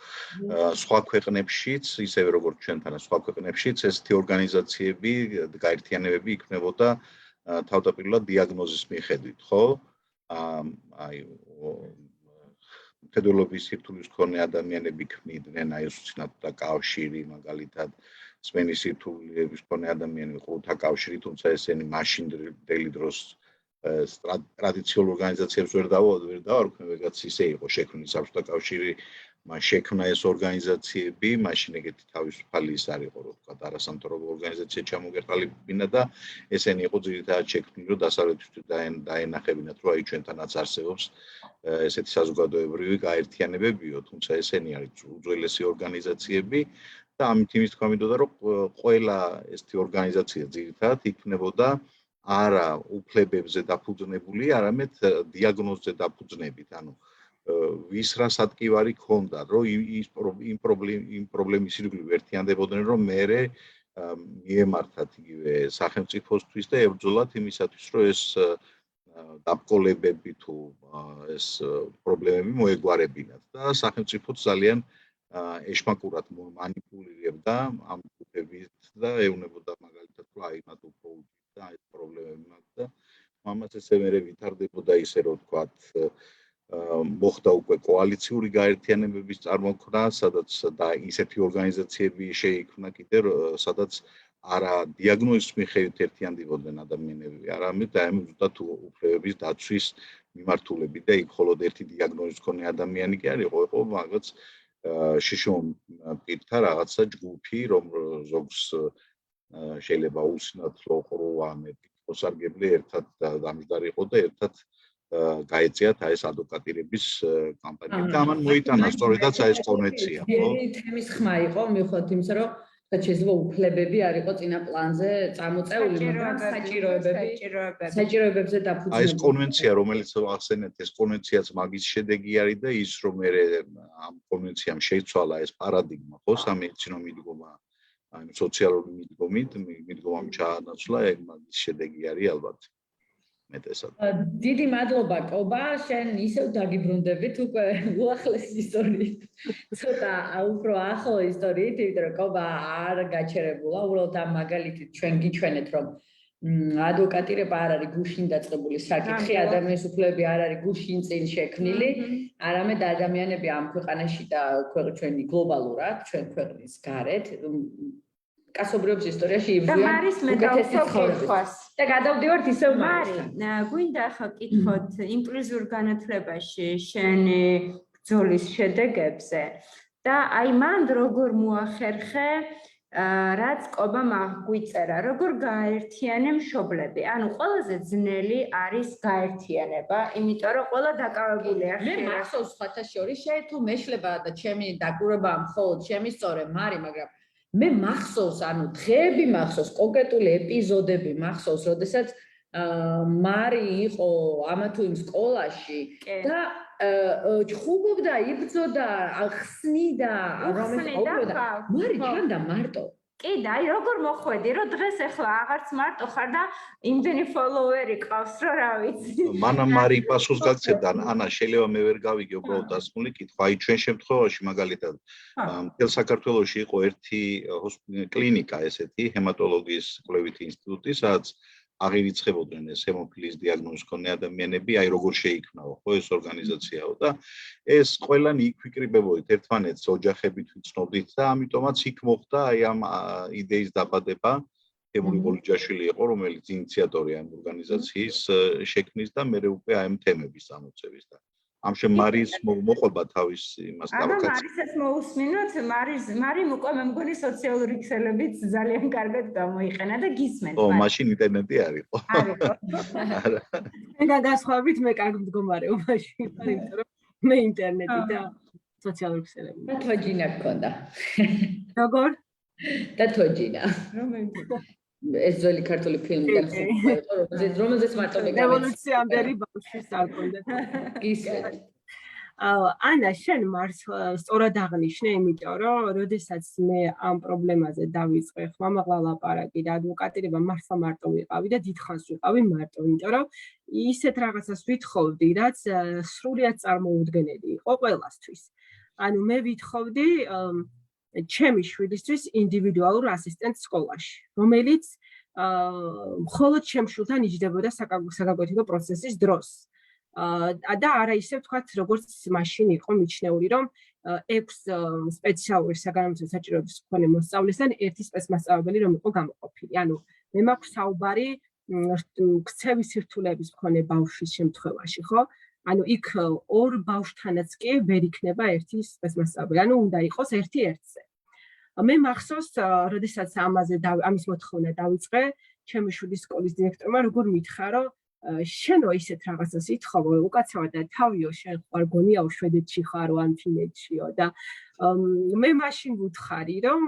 სხვა ქვეყნებშიც, ისევე როგორც ჩვენთან, სხვა ქვეყნებშიც ესეთი ორგანიზაციები, გაერთიანებები იქმნებოდა თავდაპირველად დიაგნოზის მიხედვით, ხო? აი მხედველობის სირთულის მქონე ადამიანები ქმნიდნენ აი უსწინათთა კავშირი მაგალითად სმენის სირთულების მქონე ადამიანები ყოთა კავშირი თუმცა ესენი მაშინდელი დროს ტრადიციულ ორგანიზაციებს ვერ დავარქვენ ვეგაც ისე იყო შექმნილი საბჭოთა კავშირი მან შექმნა ეს ორგანიზაციები, მაშინ ეგეთი თავისუფალი ის არ იყო, რომ თქვა, არასამთავრობო ორგანიზაცია ჩამოგეყალიბებინა და ესენი იყო ძირითადად შექმნილი, რომ დასავლეთისთვის დაენახებინათ, რომ აი ჩვენთანაც არსებობს ესეთი საზოგადოებრივი გაერთიანებებიო, თუმცა ესენი არის უძველესი ორგანიზაციები და ამით იმის თქვა მინდოდა, რომ ყველა ესეთი ორგანიზაცია ძირითადად იქნებოდა არა უფლებებზე დაფუძნებული, არამედ დიაგნოზზე დაფუძნებით, ანუ ვის რა სატკივარი ქონდა, რომ იმ პრობლემის ირგვლივ ერთიანდებოდნენ, რომ მერე მიემართათ იგივე სახელმწიფოსთვის და ებრძოლათ იმისათვის, რომ ეს დაბკოლებები თუ ეს პრობლემები მოეგვარებინათ და სახელმწიფო ძალიან ეშმაკურად მანიპულირებდა ამ ჯგუფებით და ეუბნებოდა მაგალითად, რომ აი მათ უფრო უჭირდა ეს პრობლემები მაქვს და მამაც ესე მერე ვითარდებოდა ისე, რომ ვთქვათ, მოხდა უკვე კოალიციური გაერთიანებების წარმოქმნა, სადაც და ისეთი ორგანიზაციები შეიქმნა კიდევ, სადაც არა დიაგნოზის მიხედვით ერთიანდებოდნენ ადამიანები, არამედ ზუსტად უფლებების დაცვის მიმართულებით და იქ მხოლოდ ერთი დიაგნოზის მქონე ადამიანი კი არ იყო, იყო რაღაც შიშომ პირთა რაღაცა ჯგუფი, რომ ზოგს შეიძლება უსინათლო ყრუა მოსარგებლე ერთად დამჯდარი იყო და ერთად გაეწიათ ეს ადვოკატირების კამპანიები და ამან მოიტანა სწორედაც ეს კონვენცია, ხო? თემის ხმა იყო, მიუხედავად იმისა, რომ შეიძლება უფლებები არ იყო წინა პლანზე წამოწეული, მაგრამ საჭიროებებზე დაფუძნებული. აი ეს კონვენცია, რომელიც ახსენეთ, ეს კონვენციაც მაგის შედეგი არის და ის რომ მე ამ კონვენციამ შეიცვალა ეს პარადიგმა, ხო, სამედიცინო მიდგომა, აი სოციალური მიდგომამ ჩაანაცვლა, ეგ მაგის შედეგი არის ალბათ. დიდი მადლობა კობა, შენ ისევ დაგიბრუნდებით უკვე უახლესი ისტორიით, ცოტა უფრო ახლო ისტორიით, იმიტომ რომ კობა არ გაჩერებულა, უბრალოდ ამ მაგალითით ჩვენ გიჩვენეთ, რომ ადვოკატირება არ არის გუშინ დაწყებული საკითხი, ადამიანის უფლებები არ არის გუშინ წინ შექმნილი, არამედ ადამიანები ამ ქვეყანაში და ჩვენი გლობალურად, ჩვენ ქვეყნის გარეთ კასობრიობის ისტორიაში იბრძვიან უკეთესი ცხოვრებას. და გადავდივართ ისევ მარისთან. გვინდა ახლა კითხოთ ინკლუზიურ განათლებაში შენი ბრძოლის შედეგებზე და აი მან როგორ მოახერხე რაც კობამ აღვიწერა, როგორ გაერთიანე მშობლები. ანუ ყველაზე ძნელი არის გაერთიანება, იმიტომ რომ ყველა დაკავებულია. მე მახსოვს სხვათა შორის, შენ თუ მეშლება და ჩემი დაკვირვება მხოლოდ შემისწორე მარი, მაგრამ მე მახსოვს, ანუ დღეები მახსოვს, კონკრეტული ეპიზოდები მახსოვს, როდესაც მარი იყო ამა თუ იმ სკოლაში და ჩხუბობდა, იბრძოდა, ხსნიდა, მარი ჩანდა მარტო. კი და აი როგორ მოხვედი, რომ დღეს ახლა აღარც მარტო ხარ და იმდენი ფოლოვერი ყავს, რომ რა ვიცი. მანამ მარი პასუხს გაგცემდა, ანა შეიძლება მე ვერ გავიგე უბრალოდ დასმული კითხვა. აი ჩვენ შემთხვევაში მაგალითად მთელ საქართველოში იყო ერთი კლინიკა ესეთი, ჰემატოლოგიის კვლევითი ინსტიტუტი, სადაც აღირიცხებოდნენ ეს ჰემოფილიის დიაგნოზის მქონე ადამიანები, აი როგორ შეიქმნაო ხო ეს ორგანიზაციაო და ეს ყველანი იქ ვიკრიბებოდით ერთმანეთს ოჯახებით ვიცნობდით და ამიტომაც იქ მოხდა აი ამ იდეის დაბადება. თემური პოლიჯაშვილი იყო, რომელიც ინიციატორი ამ ორგანიზაციის შექმნის და მე უკვე აი ამ თემების ამოცების და ამ შემარის მოყვება თავის იმას დავაკაც. მარისაც მოусმინოთ, მარიმ უკვე მე მგონი სოციალური ქსელებიც ძალიან კარგად გამოიყენა და გისმენთ. ო, მაშინ ინტერნეტი არისო. არისო. და გასხვავებით მე კარგ მდგომარეობაში ვარ, იმიტომ რომ მე ინტერნეტი და სოციალური ქსელები. და თოჯინა გქონდა. როგორ? და თოჯინა. ეს ძველი ქართული ფილმი და რომელზეც მარტო მე რევოლუციამდელი ბავშვის არ კონდეთ. გისმენთ. ანა, შენ მარს სწორად აღნიშნე, იმიტომ რომ როდესაც მე ამ პრობლემაზე დავიწყე ხმამაღლა ლაპარაკი და ადვოკატირება მართლა მარტო ვიყავი და დიდხანს ვიყავი მარტო, იმიტომ რომ ისეთ რაღაცას ვითხოვდი, რაც სრულიად წარმოუდგენელი იყო ყველასთვის. ანუ მე ვითხოვდი ჩემი შვილისთვის ინდივიდუალურ ასისტენტს სკოლაში, რომელიც მხოლოდ ჩემ შვილთან იჯდებოდა საგაკვეთილო პროცესის დროს. და არა ისე ვთქვათ, როგორც მაშინ იყო მიჩნეული, რომ 6 სპეციალური საგანმანათლებლო საჭიროების მქონე მოსწავლესთან ერთი სპეცმასწავლებელი რომ იყო გამოყოფილი. ანუ მე მაქვს საუბარი ქცევის სირთულეების მქონე ბავშვის შემთხვევაში, ხო? ანუ იქ ორ ბავშვთანაც კი ვერ იქნება ერთი წესმასწავლებელი, ანუ უნდა იყოს ერთი ერთზე. მე მახსოვს, როდესაც ამის მოთხოვნა დავიწყე, ჩემი შვილის სკოლის დირექტორმა როგორ მითხრა, რომ შენო ისეთ რაღაცას ითხოვო, უკაცრავად და თავიო შენ ხარ გონიაო შვედეთში ხარო ან ფინეთშიო და მე მაშინ ვუთხარი, რომ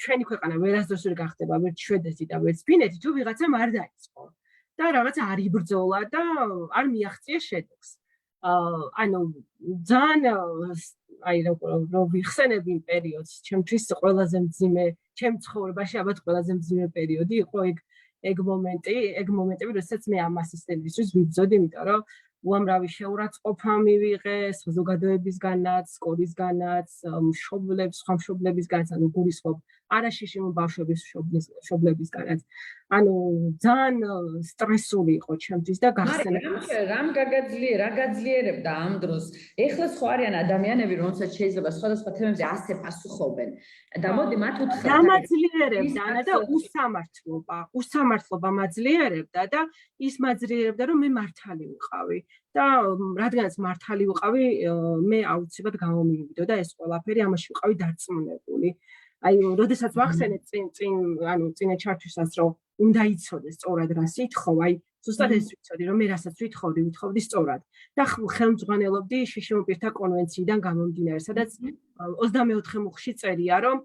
ჩვენი ქვეყანა ვერასდროს ვერ გახდება ვერც შვედეთი და ვერც ფინეთი, თუ ვიღაცამ არ დაიწყო. და რაღაც არ იბრძოლა და არ მიაღწია შედეგს. ანუ ძალიან აი რომ ვიხსენებ იმ პერიოდს, ჩემთვის ყველაზე მძიმე, ჩემ ცხოვრებაში ალბათ ყველაზე მძიმე პერიოდი იყო ეგ მომენტები, როდესაც მე ამ ასისტენტისთვის ვიბრძოდი, იმიტომ რომ უამრავი შეურაცხყოფა მივიღე საზოგადოებისგანაც, სკოლისგანაც, სხვა მშობლებისგანაც, ანუ გულისხმობ არაშიშიმ ბავშვების მშობლებისგანაც. ანუ ძალიან სტრესული იყო ჩემთვის და გახსენებდი. რა გაძლიერებდა ამ დროს? ეხლა სხვა არიან ადამიანები, რომელსაც შეიძლება სხვადასხვა თემებზე ასე პასუხობენ. და მოდი მათ უთხრა. დამაძლიერებდა და უსამართლობა მაძლიერებდა და ის მაძლიერებდა, რომ მე მართალი ვიყავი. და რადგანაც მართალი ვიყავი, მე აუცილებლად გამომივიდო და ეს ყველაფერი ამაში ვიყავი დარწმუნებული. აი, როდესაც ვახსენე წინა ჩართვისას, რომ უნდა იცოდეს სწორად რა სითხოვ, აი, ზუსტად ეს ვიცოდი, რომ მე რასაც ვითხოვდი სწორად. და ხელმძღვანელობდი შიშიმ პირთა კონვენციიდან გამომდინარე, სადაც 24 მუხლში წერია, რომ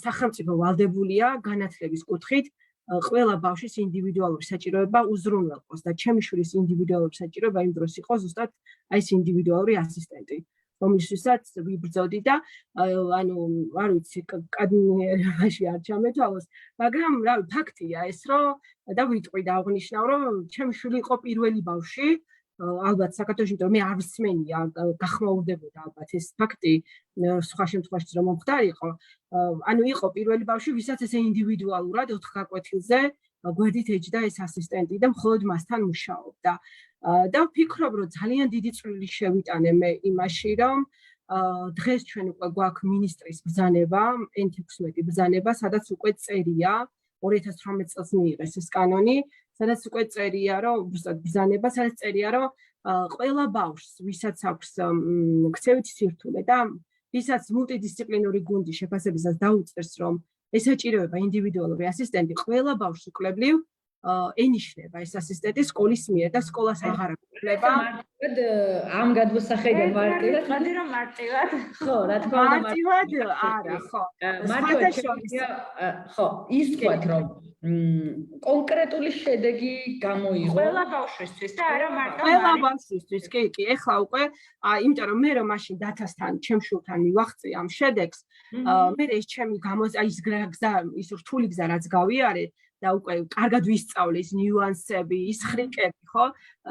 სახელმწიფო ვალდებულია განათლების კუთხით ყველა ბავშვის ინდივიდუალური საჭიროება უზრუნველყოს და ჩემი შვილის ინდივიდუალური საჭიროება იმ დროს იყო ზუსტად აი ეს ინდივიდუალური ასისტენტი. რომლისთვისაც ვიბრძოდი და ანუ არ ვიცი კადმიაში არ ჩამეთვალოს, მაგრამ რავი ფაქტია ეს, რომ და ვიტყვი და აღნიშნავ, რომ ჩემი შვილი იყო პირველი ბავშვი, ალბათ საქართველოში, იმიტომ რომ მე არ ვსმენია, გახმაურდებოდა ალბათ ეს ფაქტი, სხვა შემთხვევაში რომ მომხდარიყო, ანუ იყო პირველი ბავშვი, ვისაც ესე ინდივიდუალურად 4 გაკვეთილზე გვერდით ეჯდა ეს ასისტენტი და მხოლოდ მასთან მუშაობდა. და ვფიქრობ, რომ ძალიან დიდი წვლილი შევიტანე მე იმაში, რომ დღეს ჩვენ უკვე გვაქვს მინისტრის ბრძანება, N16 ბრძანება, სადაც უკვე წერია 2018 წელს მიიღეს ეს კანონი, სადაც უკვე წერია, რომ ბრძანება, სადაც წერია, რომ ყველა ბავშვს, ვისაც აქვს ქცევითი სირთულე და ვისაც მულტიდისციპლინური გუნდი შეფასებისას დაუწერს, რომ ესაჭიროება ინდივიდუალური ასისტენტი, ყველა ბავშვს უკლებლივ ენიშნება ეს ასისტენტი სკოლის მიერ და სკოლას აღარ აკეთება. ამ გადმოსახედიდან მარტივად, ხადი რომ მარტივად. ხო, რა თქმა უნდა, მარტივად არა, ხო. ხო, ის თქვათ, რომ კონკრეტული შედეგი გამოიღო ყველა ბავშვისთვის და არა მარტო ყველა ბავშვისთვის. კი, ეხლა უკვე, იმიტომ რომ მე რომ მაშინ დათასთან, ჩემ შვილთან მივახწია ამ შედეგს, მე ეს ჩემი ის რთული გზა რაც გავიარე და უკვე კარგად ვისწავლე ის ნიუანსები, ის ხრიკები, ხო?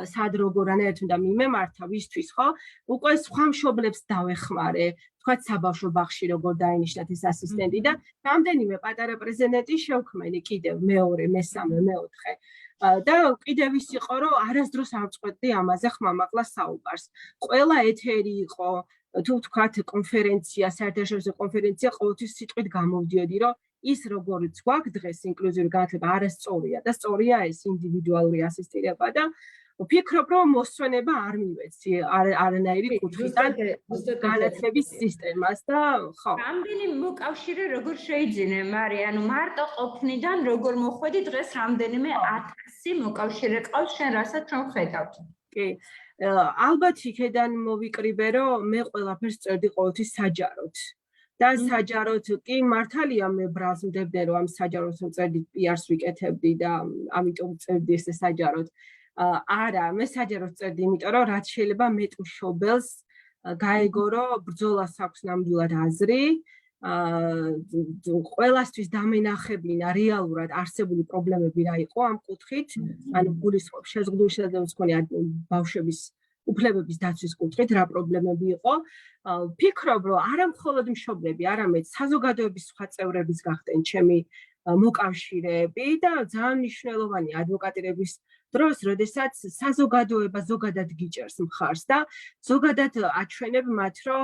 სად როგორ ანაირად უნდა მიმემართა, ვისთვის, ხო? უკვე სხვა მშობლებს დავეხმარე, თქვათ საბავშვო ბაღში როგორ დაინიშნათ ეს ასისტენტი და რამდენიმე პატარა პრეზიდენტი შევქმენი კიდევ მეორე, მესამე, მეოთხე. და კიდევ ის იყო, რომ არასდროს არ წყვეტდი ამაზე ხმამაღლა საუბარს. ყველა ეთერი იყო, თუ თქვათ კონფერენცია, საერთაშორისო კონფერენცია, ყოველთვის სიტყვით გამოვდიოდი, რომ ის როგორც გვაქვს დღეს ინკლუზიური განათლება არასწორია და სწორია ეს ინდივიდუალური ასისტირება და ვფიქრობ, რომ მოსვენება არ მივეცი არანაირი კუთხიდან განათლების სისტემას და ხო. რამდენი მოკავშირე როგორ შეიძინე, მარი, ანუ მარტო ყოფნიდან როგორ მოხვედი დღეს რამდენიმე 1000 მოკავშირე ყავს შენ რასაც ჩვენ ხედავთ. კი. ალბათ იქიდან მოვიკრიბე, რომ მე ყველაფერს წერდი ყოველთვის საჯაროდ. და საჯაროდ კი მართალია მე ბრაზმდებდე რომ ამ საჯაროდ წერდი PR-ს ვიკეთებდი და ამიტომ წერდი ესე საჯაროდ. არა, მე საჯაროდ წერდი, იმიტომ რომ რაც შეიძლება მეტ მშობელს გაეგო რომ ბრძოლას აქვს ნამდვილად აზრი, ყველასთვის დამენახებინა რეალურად არსებული პრობლემები რა იყო ამ კუთხით, ანუ გულისხმობ შეზღუდული შესაძლებლობის მქონე ბავშვების უფლებების დაცვის კუთხით რა პრობლემები იყო. ვფიქრობ, რომ არა მხოლოდ მშობლები, არამედ საზოგადოების სხვა წევრებიც გახდნენ ჩემი მოკავშირეები და ძალიან მნიშვნელოვანი ადვოკატირების დროს, როდესაც საზოგადოება ზოგადად გიჭერს მხარს და ზოგადად აჩვენებ მათ, რომ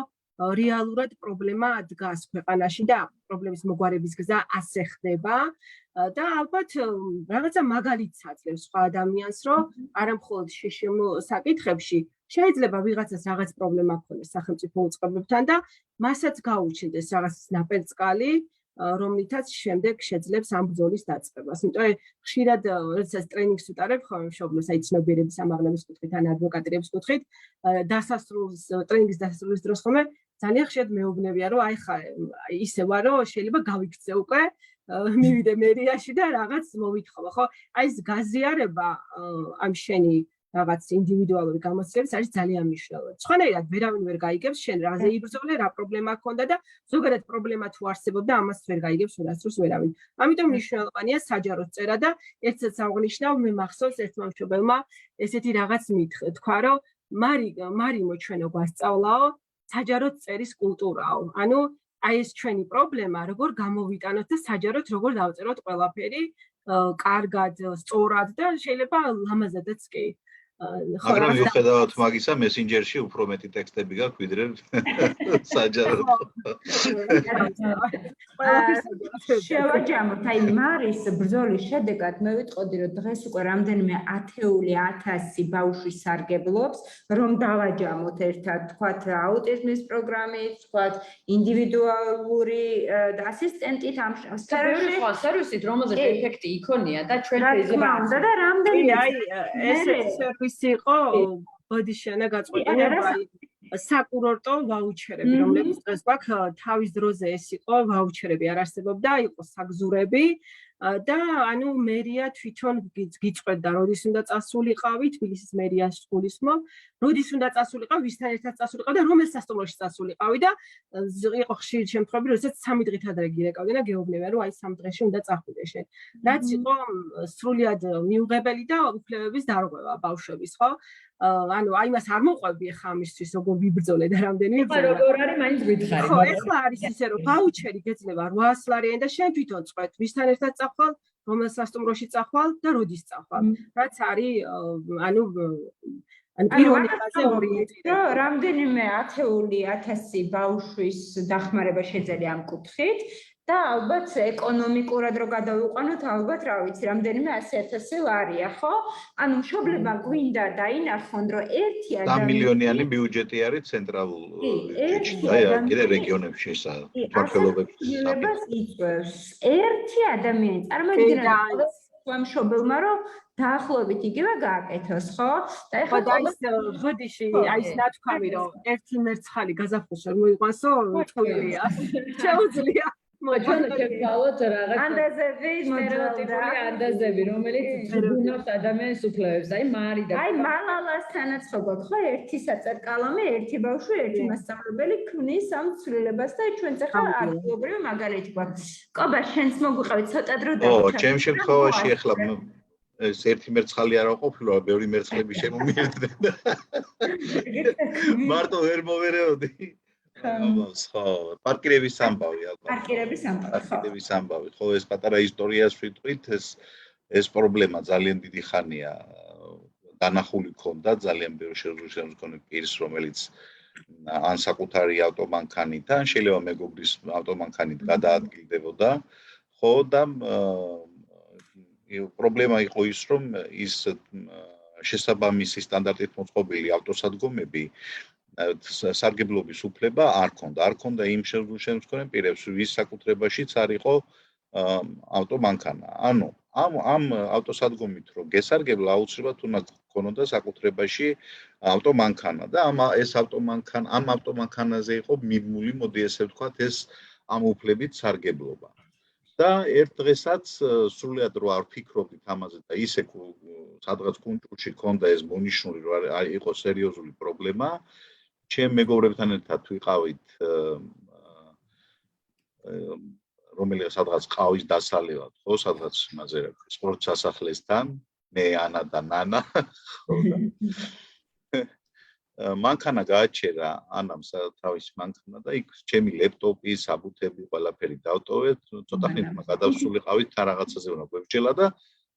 რეალურად პრობლემა დგას ქვეყანაში და პრობლემის მოგვარების გზა ასე ხდება და ალბათ რაღაცა მაგალითს აძლევს სხვა ადამიანს, რომ არა მხოლოდ შშმ საკითხებში შეიძლება ვიღაცას რაღაც პრობლემა ჰქონდეს სახელმწიფო უწყებებთან და მასაც გაუჩნდეს რაღაც ნაპერწკალი, რომლითაც შემდეგ შეძლებს ამ ბრძოლის დაწყებას. იმიტომ ხშირად როდესაც ტრენინგს ვუტარებ ხოლმე მშობლებს, აი ცნობიერების ამაღლების კუთხით ან ადვოკატირების კუთხით, ტრენინგის დასასრულის დროს ხოლმე ძალიან ხშირად მეუბნებიან, რომ აი ხა ისე ვარ, რომ შეიძლება გავიქცე უკვე, მივიდე მერიაში და რაღაც მოვითხოვა, ხო? აი ეს გაზიარება ამ შენი რაღაც ინდივიდუალური გამოცდილების არის ძალიან მნიშვნელოვანი. სხვანაირად ვერავინ ვერ გაიგებს შენ რაზე იბრძოლე, რა პრობლემა ჰქონდა და ზოგადად პრობლემა თუ არსებობდა, ამას ვერ გაიგებს ურასდროს ვერავინ. ამიტომ მნიშვნელოვანია საჯაროდ წერა და ერთსაც აღნიშნავ, მე მახსოვს ერთმა მშობელმა ესეთი რაღაც თქვა, რომ მარიმო ჩვენო გვასწავლაო, საჯაროდ წერის კულტურაო. ანუ აი ეს ჩვენი პრობლემა, როგორ გამოვიტანოთ და საჯაროდ როგორ დავწეროთ ყველაფერი კარგად, სწორად და შეიძლება ლამაზადაც კი. მაგრამ მიუხედავად მაგისა, მესენჯერში უფრო მეტი ტექსტები გაქვს, ვიდრე საჯაროდ. შევაჯამოთ, აი მარის ბრძოლის შედეგად მე ვიტყოდი, რომ დღეს უკვე რამდენიმე 10,000 ბავშვი სარგებლობს, რომ დავაჯამოთ ერთად, თქვათ, აუტიზმის პროგრამით, თქვათ, ინდივიდუალური ასისტენტით ამ სერვისით, სერვისით, რომელზეც ეფექტი იქონია და ჩვენ შეიძლება და რამდენიმე აი ესეთი იყო ბოდიშანა გაწყვეტილება საკურორტო ვაუჩერები, რომლებიც დღეს გვაქვს თავის დროზე ეს იყო ვაუჩერები არ არსებობდა, იყო საგზურები და ანუ მერია თვითონ გიწყვეტდა, როდის უნდა წასულიყავი, თბილისის მერიას გულისხმობ, როდის უნდა წასულიყავი, ვისთან ერთად წასულიყავი და რომელ სასტუმროში წასულიყავი და იყო ხშირი შემთხვევები, როდესაც 3 დღით ადრე გირეკავდი და გეუბნებიან, რომ აი 3 დღეში უნდა წახვიდე შენ. რაც იყო სრულიად მიუღებელი და უფლებების დარღვევა ბავშვების, ხო? ანუ აი მას არ მოყვები ხა ამისთვის როგორ ვიბრძოლე და რამდენი ბრძოლა. როგორ არის მაინც გითხარი. ხო, ეხლა არის ისე რომ ვაუჩერი გეძლება 800 ლარიანი და შენ თვითონ წყვეთ, ვისთან ერთად წახვალ, რომელ სასტუმროში წახვალ და როდის წახვალ. რაც არის ანუ პირველი ფაზე ორიენტირება. რამდენიმე 10,000 ბავშვის დახმარება შეძელია ამ კუთხით. და ალბათ ეკონომიკურად რო გადავიყვანოთ, ალბათ რა ვიცი, რამდენიმე 100,000 ლარია, ხო? ანუ მშობლებმა გვინდა დაინახონ, რომ ერთი ადამიანი 3 მილიონიანი ბიუჯეტი არის ცენტრალურ ბიუჯეტში, კიდე რეგიონებში ესა თვალყელობებს იწვევს. ერთი ადამიანი წარმოიდგინეთ, მშობელმა რომ დაახლოებით იგივე გააკეთოს, ხო? და ეხლა ის ღოდიში, აი ეს ნათქვამი, რომ ერთი მერცხალი გაზაფხულში მოიყვანსო, თვლია. შეუძლია მოჩვენოთ რაღაც ანდაზები, სტერეოტიპული ანდაზები, რომელიც ზრუნავს ადამიანის უფლებებს. აი მარი და აი მალალასთანაც ხო გვაქვს, ხო? ერთი საწერ-კალამი, ერთი ბავშვი, ერთი მასწავლებელი ქმნის ამ ცვლილებას და ჩვენც ახლა ადგილობრივი მაგალითი გვაქვს. კობა, შენც მოგვიყავით ცოტა დრო დავუჩვენოთ. ჩემ შემთხვევაში ახლა ეს ერთი მერცხალი არ ყოფილა, ბევრი მერცხლები შემომიერდნენ. მარტო ვერ მოვერეოდი. ხო, პარკირების ამბავი ალბათ. პარკირების ამბავი. ხო, ეს პატარა ისტორიას ვიტყვით, ეს პრობლემა ძალიან დიდი ხანია დანახული ქონდა, ძალიან ბევრი შეძლებული პირს, რომელიც ან საკუთარი ავტომანქანით, ან შეიძლება მეგობრის ავტომანქანით გადაადგილდებოდა. ხო, და პრობლემა იყო ის, რომ ის შესაბამისი სტანდარტით მოწყობილი ავტოსადგომები სარგებლობის უფლება არ ქონდა იმ შემთხვევაში პირებს, ვის საკუთრებაშიც არ იყო ავტომანქანა. ანუ ამ ავტოსადგომით რო გესარგებლა, აუცილებლად უნდა გქონოდა საკუთრებაში ავტომანქანა და ამ ავტომანქანაზე იყო მიბმული, მოდი ესე ვთქვათ, ეს ამ უფლებით სარგებლობა. და ერთ დღესაც სრულიად რო არ ვფიქრობდით ამაზე და ისე სადღაც კუნჭულში ქონდა ეს მონიშნული, რომ იყო სერიოზული პრობლემა. ჩემ მეგობრებთან ერთად ვიყავით რომელიც სადღაც ყავის დასალევად, ხო, სადღაც იმაზე სპორტ სასახლესთან, მე, ანა და ნანა. მანქანა გააჩერა ანამ თავის მანქანა და იქ ჩემი ლეპტოპი, საბუთები, ყველაფერი დავტოვეთ, ცოტა ხნით გადავსულიყავით თან რაღაცაზე უნდა გვებჯელა და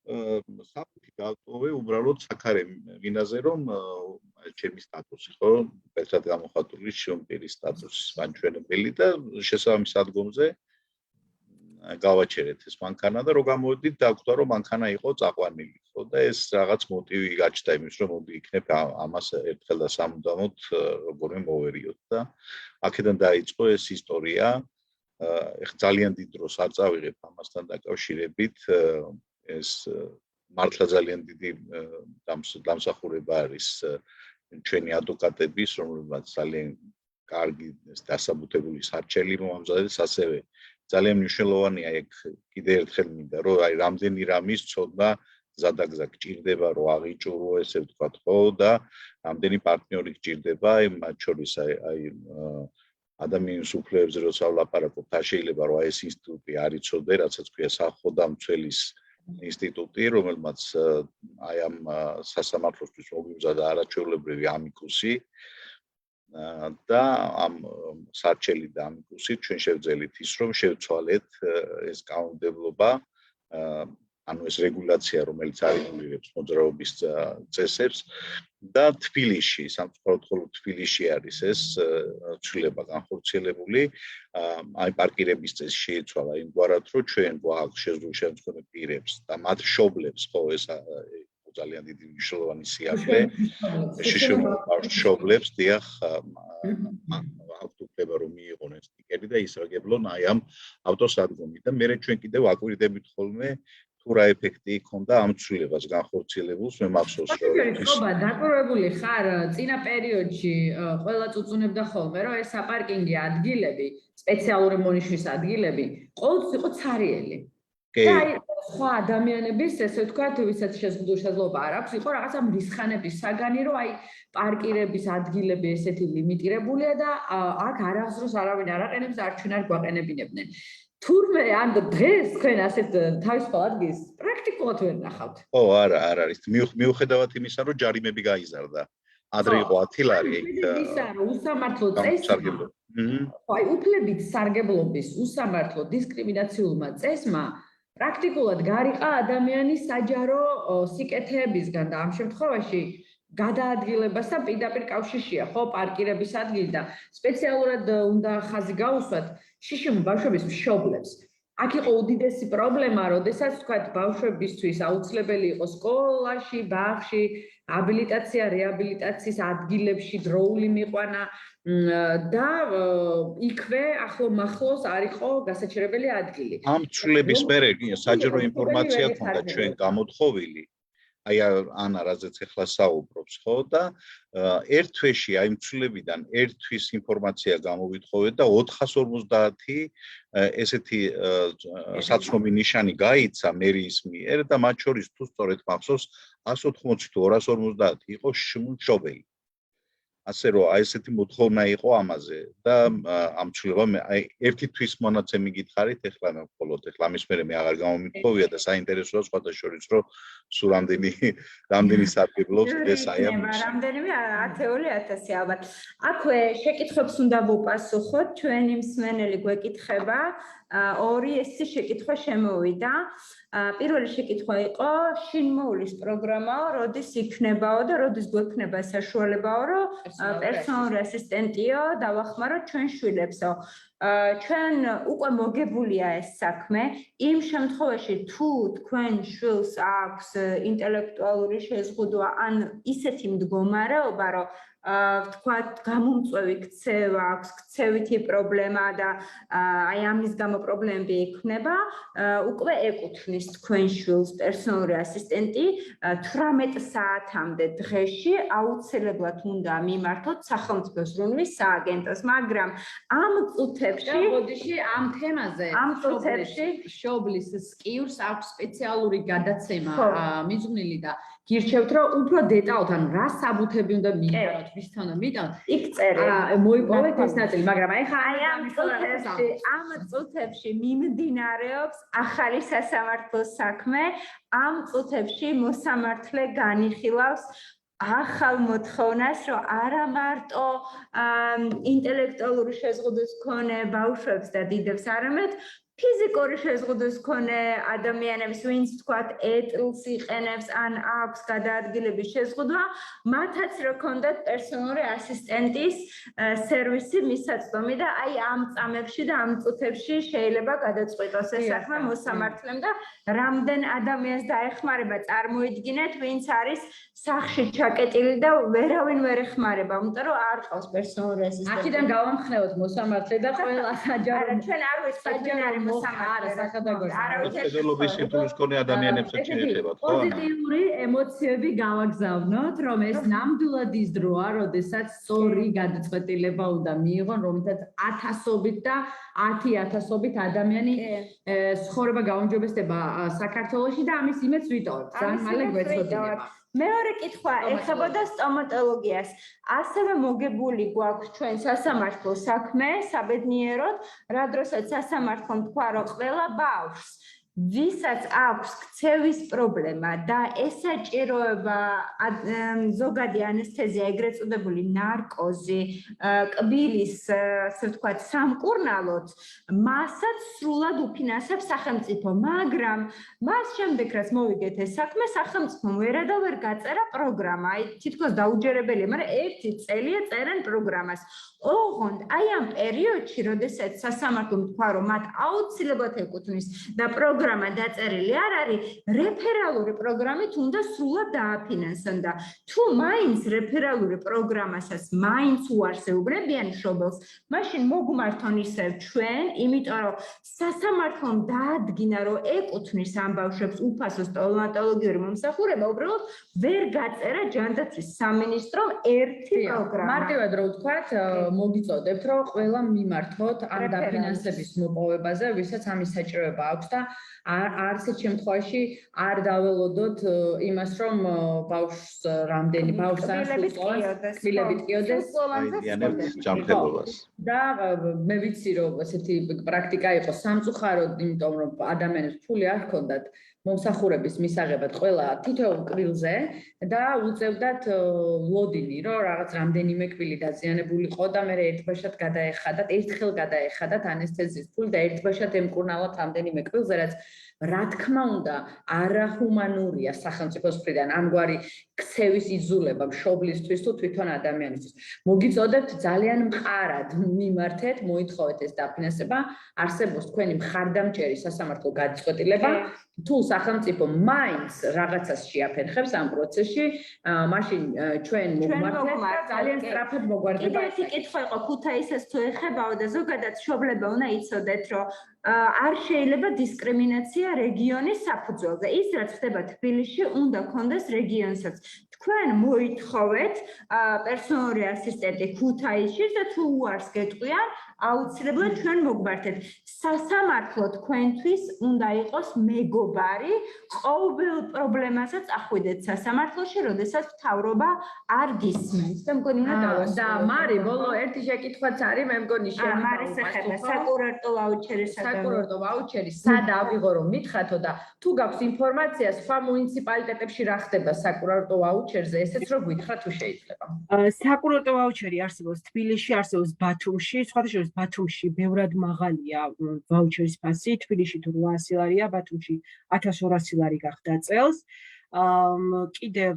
საფუძველი გავტოვე უბრალოდ საქარე ვინაზე რომ ჩემი სტატუსი ხო ერთად გამოხატული შემპირის სტატუსის მანჩვენებელი და შესაბამის ადგომზე გავაჩერეთ ეს მანქანა და რო გამოვედით დაგვხვდა რომ მანქანა იყო წაყვანილი ხო და ეს რაღაც მოტივი გაჩნდა იმის რომ მოდი იქნებ ამას ერთხელ და სამუდამოდ როგორმე მოვერიოთ და აქედან დაიწყო ეს ისტორია ეხლა ძალიან დიდ დროს არ წავიღებ ამასთან დაკავშირებით ეს მართლა ძალიან დიდი დამსახურება არის ჩვენი ადვოკატების რომლებმაც ძალიან კარგი დასაბუთებული სარჩელი მომამზადეს ასევე ძალიან მნიშვნელოვანია ეგ კიდე ერთხელ მინდა რომ აი რამდენი რამის ცოდნა ზადაგზა გჭირდება რომ აღიჭურო ესე ვთქვათ ხო და რამდენი პარტნიორი გჭირდება აი მათ შორის აი ადამიანის უფლებებზე როცა ვლაპარაკობთ არ შეიძლება რომ აი ეს ინსტიტუტი არ იცოდე რასაც ქვია სახელმწიფოს ინსტიტუტი რომელმაც აი ამ სასამართლოსთვის მომიმზადა არაჩვეულებრივი ამიკუსი და ამ სარჩელი და ამიკუსი ჩვენ შევძელით ის რომ შევცვალეთ ეს კანონმდებლობა ანუ ეს რეგულაცია რომელიც არეგულირებს მოძრაობის წესებს და თბილისში სამწუხაროდ მხოლოდ თბილისში არის ეს ცვლილება განხორციელებული აი პარკირების წესი შეიცვალა იმგვარად რომ ჩვენ გვაქვს შეზღუდული შემდგომი პირებს და მათ მშობლებს ხო ეს ძალიან დიდი მნიშვნელოვანი სიახლე მშობლებს დიახ აქვთ უფლება რომ მიიღონ ეს ტიკეტი და ისრაგებლონ აი ამ ავტოსადგომით და მე ჩვენ კიდევ აკვირდებით ხოლმე თუ რა ეფექტი იქონდა ამ ცვლილებას განხორციელებულს მე მახსოვს რომ ხობა დაკვირვებული ხარ წინა პერიოდში ყველა წუწუნებდა ხოლმე რომ ეს საპარკინგი ადგილები სპეციალური მონიშნის ადგილები ყოველთვის იყო ცარიელი და აი სხვა ადამიანების ესე ვთქვათ ვისაც შესაძლებლობა არ აქვს იყო რაღაცა მრისხანების საგანი რომ აი პარკირების ადგილები ესეთი ლიმიტირებულია და აქ არასდროს არავინ არ აყენებს და არჩვენ არ გვაყენებინებდნენ თურმე ან დღეს თქვენ ასეთ თავისუფალ ადგილს პრაქტიკულად ვერ ნახავთ. ო არა არ არის მიუხედავად იმისა რომ ჯარიმები გაიზარდა ადრე იყო 10 ლარი ისა რომ უსამართლო წესმა აი უფლებით სარგებლობის უსამართლო დისკრიმინაციულმა წესმა პრაქტიკულად გარიყა ადამიანის საჯარო სიკეთეებისგან და ამ შემთხვევაში გადაადგილებასთან პირდაპირ კავშირშია ხო პარკირების ადგილი და სპეციალურად უნდა ხაზი გაუსვათ შიშიმ ბავშვების მშობლებს. აქ იყო უდიდესი პრობლემა, როდესაც თქვათ ბავშვებისთვის აუცილებელი იყო სკოლაში, ბაღში, აბილიტაცია, რეაბილიტაციის ადგილებში დროული მიყვანა და იქვე ახლო-მახლოს არ იყო გასაჩერებელი ადგილი. ამ ცვლილების მერე საჯარო ინფორმაცია ჰქონდა ჩვენ გამოთხოვილი აი ანა რაზეც ახლა საუბრობს ხო და ერთ თვეში აი მცვლილებიდან ერთ თვის ინფორმაცია გამოვითხოვეთ და 450 ესეთი საცნობი ნიშანი გაიცა მერიის მიერ და მათ შორის თუ სწორედ მახსოვს 180 თუ 250 იყო მშობელი ასე რომ აი ესეთი მოთხოვნა იყო ამაზე და ამ ცვლილებამ აი ერთი თვის მონაცემი გითხარით ახლა მე მხოლოდ ახლა ამის მერე მე აღარ გამომითხოვია და საინტერესოა სხვათა შორის რომ სულ რამდენი სარგებლობს ეს აი ამ რამდენიმე 10,000 ალბათ აქვე შეკითხვებს უნდა ვუპასუხოთ ჩვენი მსმენელი გვეკითხება ორი ეს შეკითხვა შემოვიდა პირველი შეკითხვა იყო შინმოულის პროგრამა როდის იქნებაო და როდის გვექნება საშუალებაო რომ პერსონალური ასისტენტიო დავახმაროთ ჩვენ შვილებსო ჩვენ უკვე მოგებულია ეს საქმე იმ შემთხვევაში თუ თქვენ შვილს აქვს ინტელექტუალური შეზღუდვა ან ისეთი მდგომარეობა რომ ვთქვათ გამომწვევი ქცევა აქვს ქცევითი პრობლემა და აი ამის გამო პრობლემები ექნება უკვე ეკუთვნის თქვენ შვილს პერსონალური ასისტენტი 18 საათამდე დღეში აუცილებლად უნდა მიმართოთ სახელმწიფო ზრუნვის სააგენტოს მაგრამ ამ წუთებში ბოდიში ამ თემაზე მშობლის სკიურს აქვს სპეციალური გადაცემა მიზნილი და გირჩევთ რომ უფრო დეტალურად ანუ რა საბუთები უნდა მიიღოთ ვისთან უნდა მიიღოთ იქ წერია მოიპოვეთ ეს ნაწილი მაგრამ აი ხა ამ წუთებში მიმდინარეობს ახალი სასამართლოს საქმე ამ წუთებში მოსამართლე განიხილავს ახალ მოთხოვნას რომ არა მარტო ინტელექტუალური შეზღუდვის მქონე ბავშვებს და დიდებს არამედ ფიზიკური შეზღუდვის მქონე ადამიანებს, ვინც თქვათ ეტლს იყენებს ან აქვს გადაადგილების შეზღუდვა, მათაც რო ქონდათ პერსონალური ასისტენტის სერვისი მისაწვდომი და აი ამ წამებში და ამ წუთებში შეიძლება გადაწყვიტოს ეს საქმე მოსამართლემ და რამდენ ადამიანს დაეხმარება, წარმოიდგინეთ, ვინც არის სახში ჩაკეტილი და ვერავინ ვერ ეხმარება, იმიტომ რომ არ ყავს პერსონალური ასისტენტი. აქედან გავამხნევოთ მოსამართლე და ყველა საჯარო. არა, ჩვენ არ ვისწრებთ ვინ არის მოსამართლე, ფედერალობის სიკვდილის მქონე ადამიანებსაც შეეხებათ, ხო? პოზიტიური ემოციები გავაგზავნოთ, რომ ეს ნამდვილად ის დროა, როდესაც სწორი გადაწყვეტილება უნდა მიიღონ, რომელთაც ათასობით და 10,000-ობით ადამიანი ცხოვრება გაუმჯობესდება საქართველოში და ამის იმედს ვიტოვებთ. ძალიან მალე გვეცოდინება. მეორე კითხვა ეხებოდა სტომატოლოგიას. ასევე მოგებული გვაქვს ჩვენ სასამართლო საქმე, საბედნიეროდ, რა დროსაც სასამართლომ თქვა, რომ ყველა ბავშვს ვისაც აქვს ქცევის პრობლემა და ესაჭიროება ზოგადი ანესთეზია, ეგრეთ წოდებული ნარკოზი, კბილის, ასე ვთქვათ, სამკურნალოდ, მასაც სრულად უფინანსებს სახელმწიფო, მაგრამ მას შემდეგ რაც მოვიგეთ ეს საქმე, სახელმწიფომ ვერადავერ გაწერა პროგრამა. აი თითქოს დაუჯერებელია, მაგრამ 1 წელია წერენ პროგრამას. ოღონდ აი ამ პერიოდში, როდესაც სასამართლომ თქვა, რომ მათ აუცილებლად ეკუთვნის და პროგრამა დაწერილი არ არის, რეფერალური პროგრამით უნდა სრულად დააფინანსონ და თუ მაინც რეფერალური პროგრამასაც მაინც უარსებობენ მშობელს, მაშინ მოგმართონ ისევ ჩვენ, იმიტომ რომ სასამართლომ დაადგინა, რომ ეკუთვნის ამ ბავშვებს უფასო სტომატოლოგიური მომსახურება, უბრალოდ ვერ გაწერა ჯანდაცვის სამინისტრომ ერთი პროგრამა. მარტივად რო ვთქვათ, მოგიწოდებთ, რომ ყველა მიმართოთ ამ დაფინანსების მოპოვებაზე, ვისაც ამის საჭიროება აქვს და არცერთ შემთხვევაში არ დაველოდოთ იმას, რომ ბავშვს რამდენი ბავშვს ან კბილებით ყიოდეს და მე ვიცი, რომ ესეთი პრაქტიკა იყო სამწუხაროდ, იმიტომ რომ ადამიანებს ფული არ ჰქონდათ მომსახურების მისაღებად ყველა თითოეულ კბილზე და უწევდათ ლოდინი, რომ რაღაც რამდენიმე კბილი დაზიანებული იყო და მე ერთბაშად გადაეხადათ, ერთხელ გადაეხადათ ანესთეზიის ფული და ერთბაშად ემკურნალათ რამდენიმე კბილზე, რაც რა თქმა უნდა, არაჰუმანურია სახელმწიფოს მხრიდან ამგვარი ქცევის იზოლება მშობლისთვის თუ თვითონ ადამიანისთვის. მოგიწოდებთ ძალიან მყარად მიმართეთ, მოითხოვეთ ეს დაფინანსება, არსებობს თქვენი მხარდამჭერი სასამართლო გადაწყვეტილება, თუ სახელმწიფო მაინც რაღაცას შეაფერხებს ამ პროცესში, მაშინ ჩვენ მოგმართეთ ძალიან სწრაფად მოგვარდება. კიდევ ერთი კითხვა იყო ქუთაისას თუ ეხებაო და ზოგადად მშობლებმა უნდა იცოდეთ, რომ არ შეიძლება დისკრიმინაცია რეგიონის საფუძველზე. ის რაც ხდება თბილისში, უნდა კონდეს რეგიონსაც. თქვენ მოითხოვეთ პერსონალური ასისტენტი ქუთაისში და თუ უარს გეტყვიან, აუცილებლად ჩვენ მოგმართეთ. სასამართლო თქვენთვის უნდა იყოს მეგობარი, ყოველ პრობლემასაც ახვიდეთ სასამართლოში, როდესაც მთავრობა არ გისმენს. და მგონი უნდა დავასრულოთ. და მარი, ბოლო ერთი შეკითხვაც არის, მე მგონი მარის ეხება საკურორტო ვაუჩერის საკურორტო ვაუჩერი სად ავიღო რომ მითხრათო და თუ გაქვს ინფორმაცია სხვა მუნიციპალიტეტებში რა ხდება საკურორტო ვაუჩერზე, ესეც რო გითხრათ თუ შეიძლება. საკურორტო ვაუჩერი არსებობს თბილისში, არსებობს ბათუმში, სხვადასხვა ბათუმში ბევრად მაღალია ვაუჩერის ფასი, თბილისში თუ 800 ლარია, ბათუმში 1200 ლარი გახდა წელს. კიდევ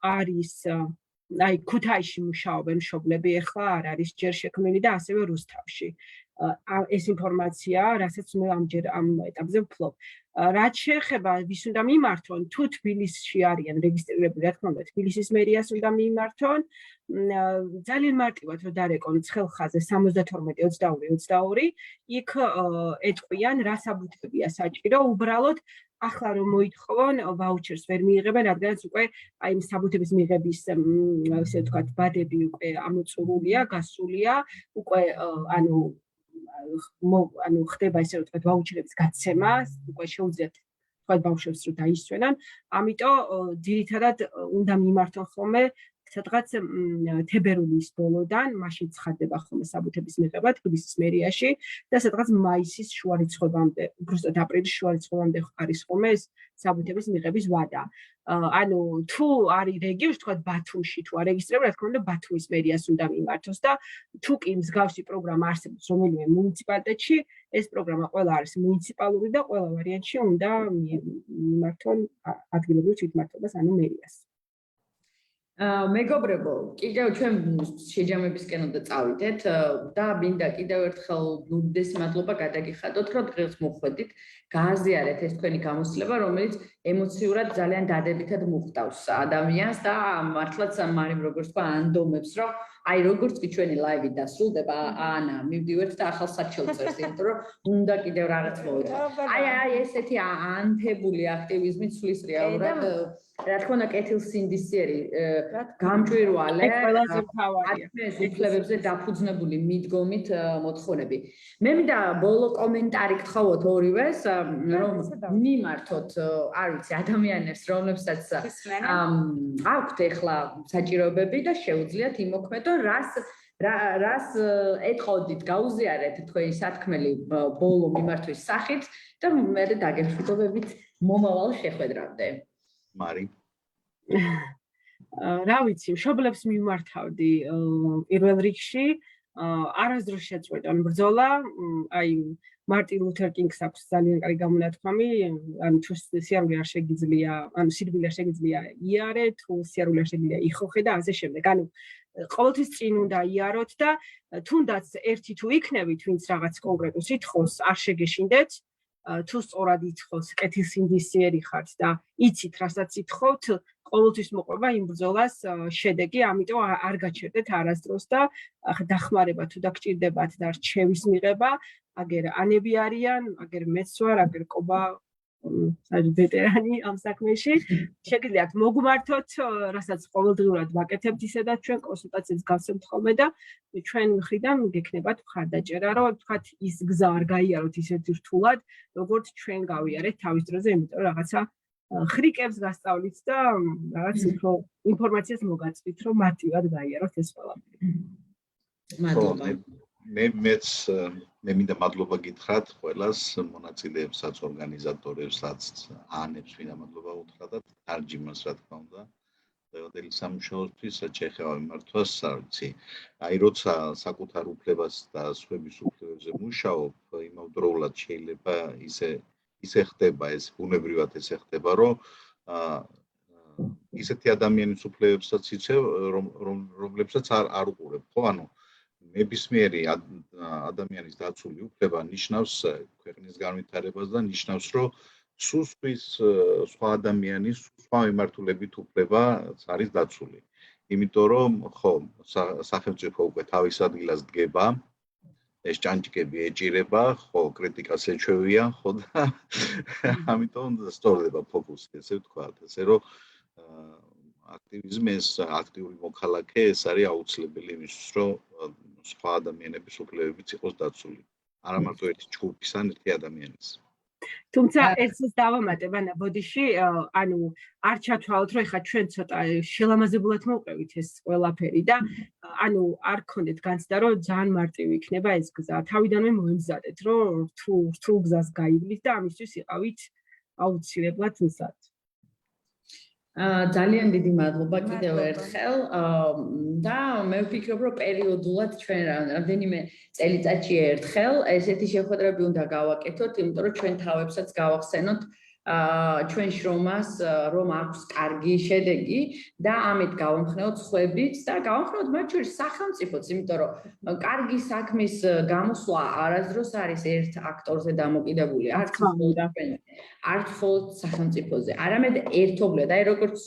არის აი ქუთაისში მუშაობენ მშობლები, ეხლა არ არის ჯერ შექმნილი და ასევე რუსთავში. ეს ინფორმაცია, რასაც მე ამ ეტაპზე ვფლობ. რაც შეეხება ვის უნდა მიმართონ, თუ თბილისში არიან რეგისტრირებული, რა თქმა უნდა, თბილისის მერიას უნდა მიმართონ. ძალიან მარტივად რომ დარეკონ ცხელხაზე 72-22, იქ ეტყვიან რა საბუთებია საჭირო, უბრალოდ ახლა რომ მოითხოვონ ვაუჩერს ვერ მიიღებენ, რადგანაც უკვე აი იმ საბუთების მიღების ესე ვთქვათ ბადები უკვე ამოწურულია, გასულია, უკვე ანუ ხდება ესე რომ ვთქვათ ვაუჩერების გაცემა, უკვე შეუძლიათ თქვათ ბავშვებს რომ დაისვენან, ამიტომ ძირითადად უნდა მიმართონ ხოლმე სადღაც თებერვლის ბოლოდან, მაშინ ცხადდება ხოლმე საბუთების მიღება თბილისის მერიაში და სადღაც მაისის შუა რიცხვებამდე, უბრალოდ აპრილის შუა რიცხვებამდე არის ხოლმე ეს საბუთების მიღების ვადა. ანუ თუ არის რეგიონში, თქვა ბათუმში თუ არეგისტრირება, რა თქმა უნდა, ბათუმის მერიას უნდა მიმართოს და თუ კი მსგავსი პროგრამა არსებობს რომელიმე მუნიციპალიტეტში, ეს პროგრამა ყველა არის მუნიციპალური და ყველა ვარიანტში უნდა მიმართონ ადგილობრივ თვითმმართველობას, ანუ მერიას. მეგობრებო, კიდევ ჩვენ შეჯამებისკენ უნდა წავიდეთ და მინდა კიდევ ერთხელ უდიდესი მადლობა გადაგიხადოთ, რომ დღეს მოხვედით, გააზიარეთ ეს თქვენი გამოსვლება, რომელიც ემოციურად ძალიან დადებითად მოხდავს ადამიანს და მართლაც მარიმ როგორც თქვა ანდომებს, რომ აი როგორც კი ჩვენი ლაივი დასრულდება, ანა, მივდივართ და ახალ საჩელს წერს, იმიტომ რომ უნდა კიდევ რაღაც მოვეწყო. აი ესეთი ანთებული აქტივიზმი ცვლის რეალურად რა თქმა უნდა კეთილსინდისიერი გამჭვირვალე ყველაზე მთავარია ეს უფლებებზე დაფუძნებული მიდგომით მოთხოვნები. მე მინდა ბოლო კომენტარი გთხოვოთ ორივეს, რომ მიმართოთ, არ ვიცი, ადამიანებს, რომლებსაც აქვთ ეხლა საჭიროებები და შეუძლიათ იმოქმედონ, რას ეტყოდით, გაუზიარეთ თქვენი სათქმელი ბოლო მიმართვის სახით და მე დაგემშვიდობებით მომავალ შეხვედრამდე. მარი რა ვიცი, მშობლებს მიმართავდი პირველ რიგში, არასდროს შეწყვეტა ბრძოლა, აი მარტინ ლუთერ კინგს აქვს ძალიან კარგი გამონათქვამი, ანუ თუ სიარული არ შეგიძლია, ანუ სირბილე არ შეგიძლია იარე, თუ სიარული არ შეგიძლია იხოხე და ასე შემდეგ. ანუ ყოველთვის წინ უნდა იაროთ და თუნდაც ერთი თუ იქნებით, ვინც რაღაც კონკრეტულს ითხოვს, არ შეგეშინდეთ. თუ სწორად ითხოვს, კეთილსინდისიერი ხართ და იცით, რასაც ითხოვთ, ყოველთვის მოყვება იმ ბრძოლას შედეგი, ამიტომ არ გაჩერდეთ არასდროს და დახმარება თუ დაგჭირდებათ და რჩევის მიღება, აგერ ანები არიან, აგერ მეც ვარ, აგერ კობა ვეტერანი ამ საქმეში. შეგიძლიათ მოგმართოთ, რასაც ყოველდღიურად ვაკეთებთ ისედაც ჩვენ კონსულტაციებს გავსებთ ხოლმე და ჩვენ მხრიდან გექნებათ მხარდაჭერა, რომ ვთქვათ ის გზა არ გაიაროთ ისეთ რთულად, როგორც ჩვენ გავიარეთ თავის დროზე, იმიტომ რომ რაღაცა ხრიკებს გასწავლით და რაღაც უფრო ინფორმაციას მოგაწვით, რომ მარტივად გაიაროთ ეს ყველაფერი. მადლობა. მეც მე მინდა მადლობა გითხრათ ყველას მონაწილეებსაც, ორგანიზატორებსაც, ანებს მინდა მადლობა უთხრათ და თარჯიმას რა თქმა უნდა. დღევანდელი სამუშაოსთვის შეეხება მართვას, არ ვიცი. აი როცა საკუთარ უფლებას და სხვების უფლებებზე მუშაობ, იმავდროულად შეიძლება ისე ხდება ეს ბუნებრივად ესე ხდება, რომ ისეთი ადამიანის უფლებებსაც იცევ, რომლებსაც არ უყურებ, ხო? ანუ ნებისმიერი ადამიანის დაცული უფლება ნიშნავს ქვეყნის განვითარებას და ნიშნავს, რომ სხვა ადამიანის, სხვა მიმართულებით უფლება არის დაცული. იმიტომ რომ, ხო, სახელმწიფო უკვე თავის ადგილას დგება, ეს ჭანჭიკები ეჭირება, ხო, კრიტიკას ეჩვევიან, ხო და ამიტომ სწორდება ფოკუსი, ესე ვთქვათ, ესე რომ აქტივიზმი ეს აქტიური მოქალაქე ეს არის აუცილებელი იმისთვის, რომ სხვა ადამიანების უფლებებიც იყოს დაცული. არა მარტო ერთი ჯგუფის ან ერთი ადამიანის. თუმცა ერთს დავამატებ, ანა, ბოდიში, ანუ არ ჩათვალოთ, რომ ეხლა ჩვენ ცოტა შელამაზებულად მოვყევით ეს ყველაფერი და ანუ არ გქონდეთ განცდა, რომ ძალიან მარტივი იქნება ეს გზა. თავიდანვე მოემზადეთ, რომ რთულ გზას გაივლით და ამისთვის იყავით აუცილებლად მზად. ძალიან დიდი მადლობა კიდევ ერთხელ და მე ვფიქრობ, რომ პერიოდულად ჩვენ რამდენიმე წელიწადში ერთხელ ესეთი შეხვედრები უნდა გავაკეთოთ, იმიტომ რომ ჩვენ თავებსაც გავახსენოთ ჩვენ შრომას, რომ აქვს კარგი შედეგი და ამით გავამხნევოთ სხვებიც და გავამხნევოთ მათ შორის სახელმწიფოც, იმიტომ რომ კარგი საქმის გამოსვლა არასდროს არის ერთ აქტორზე დამოკიდებული, არც მხოლოდ სახელმწიფოზე, არამედ ერთობლივად. აი როგორც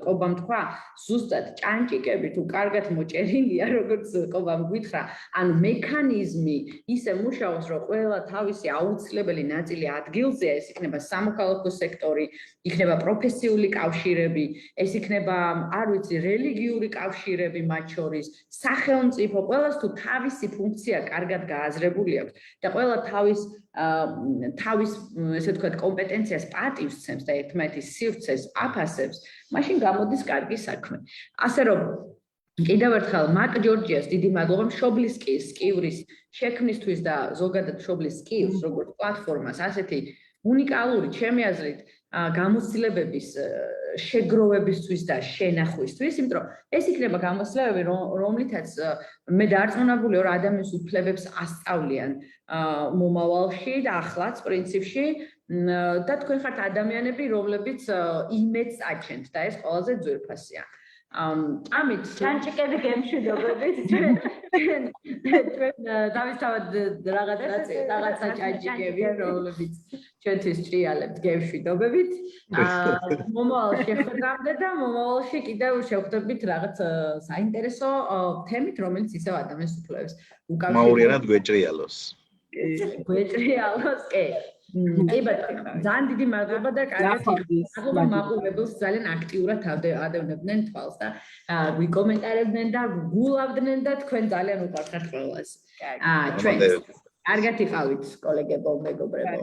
კობამ თქვა, ზუსტად ჭანჭიკები თუ კარგად მოჭერილია, როგორც კობამ გითხრა, ანუ მექანიზმი ისე მუშაობს, რომ ყველა თავისი აუცილებელი ნაწილი ადგილზეა, ეს იქნება სამოქალაქო სახალხო სექტორი, იქნება პროფესიული კავშირები, ეს იქნება, არ ვიცი, რელიგიური კავშირები მათ შორის, სახელმწიფო, ყველას თუ თავისი ფუნქცია კარგად გააზრებული აქვს და ყველა თავის ესე ვთქვათ, კომპეტენციას პატივს ცემს და ერთმანეთის სივრცეს აფასებს, მაშინ გამოდის კარგი საქმე. ასე რომ კიდევ ერთხელ მაკ ჯორჯიას დიდი მადლობა მშობლის სკივრის შექმნისთვის და ზოგადად მშობლის სკივს როგორც პლატფორმას ასეთი უნიკალური ჩემი აზრით გამოცდილებების შეგროვებისთვის და შენახვისთვის, იმიტომ რომ ეს იქნება გამოცდილებები, რომლითაც მე დარწმუნებული ვარ ადამიანის უფლებებს ასწავლიან მომავალში და ახლაც პრინციპში და თქვენ ხართ ადამიანები, რომლებიც იმედს აჩენთ და ეს ყველაზე ძვირფასია. ამით ჩანჩიკები გემშვიდობებით ჩვენ დავისთავად რაღაცა ჩანჩიკები, რომლებიც ჩვენთვის ჭრიალებთ გემშვიდობებით. მომავალ შეხვედრამდე და მომავალში კიდევ შევხვდებით რაღაც საინტერესო თემით, რომელიც ისევ ადამიანის უფლებებს უკავშირდება. მაურიანად გვეჭრიალოს. გვეჭრიალოს, კი. კი ბატონო, ძალიან დიდი მადლობა და კარგად მადლობა მაყურებელს ძალიან აქტიურად ადევნებდნენ თვალს და გვიკომენტარებდნენ და გულავდნენ და თქვენ ძალიან უყვართ ყველას. ჩვენ კარგად იყავით კოლეგებო, მეგობრებო.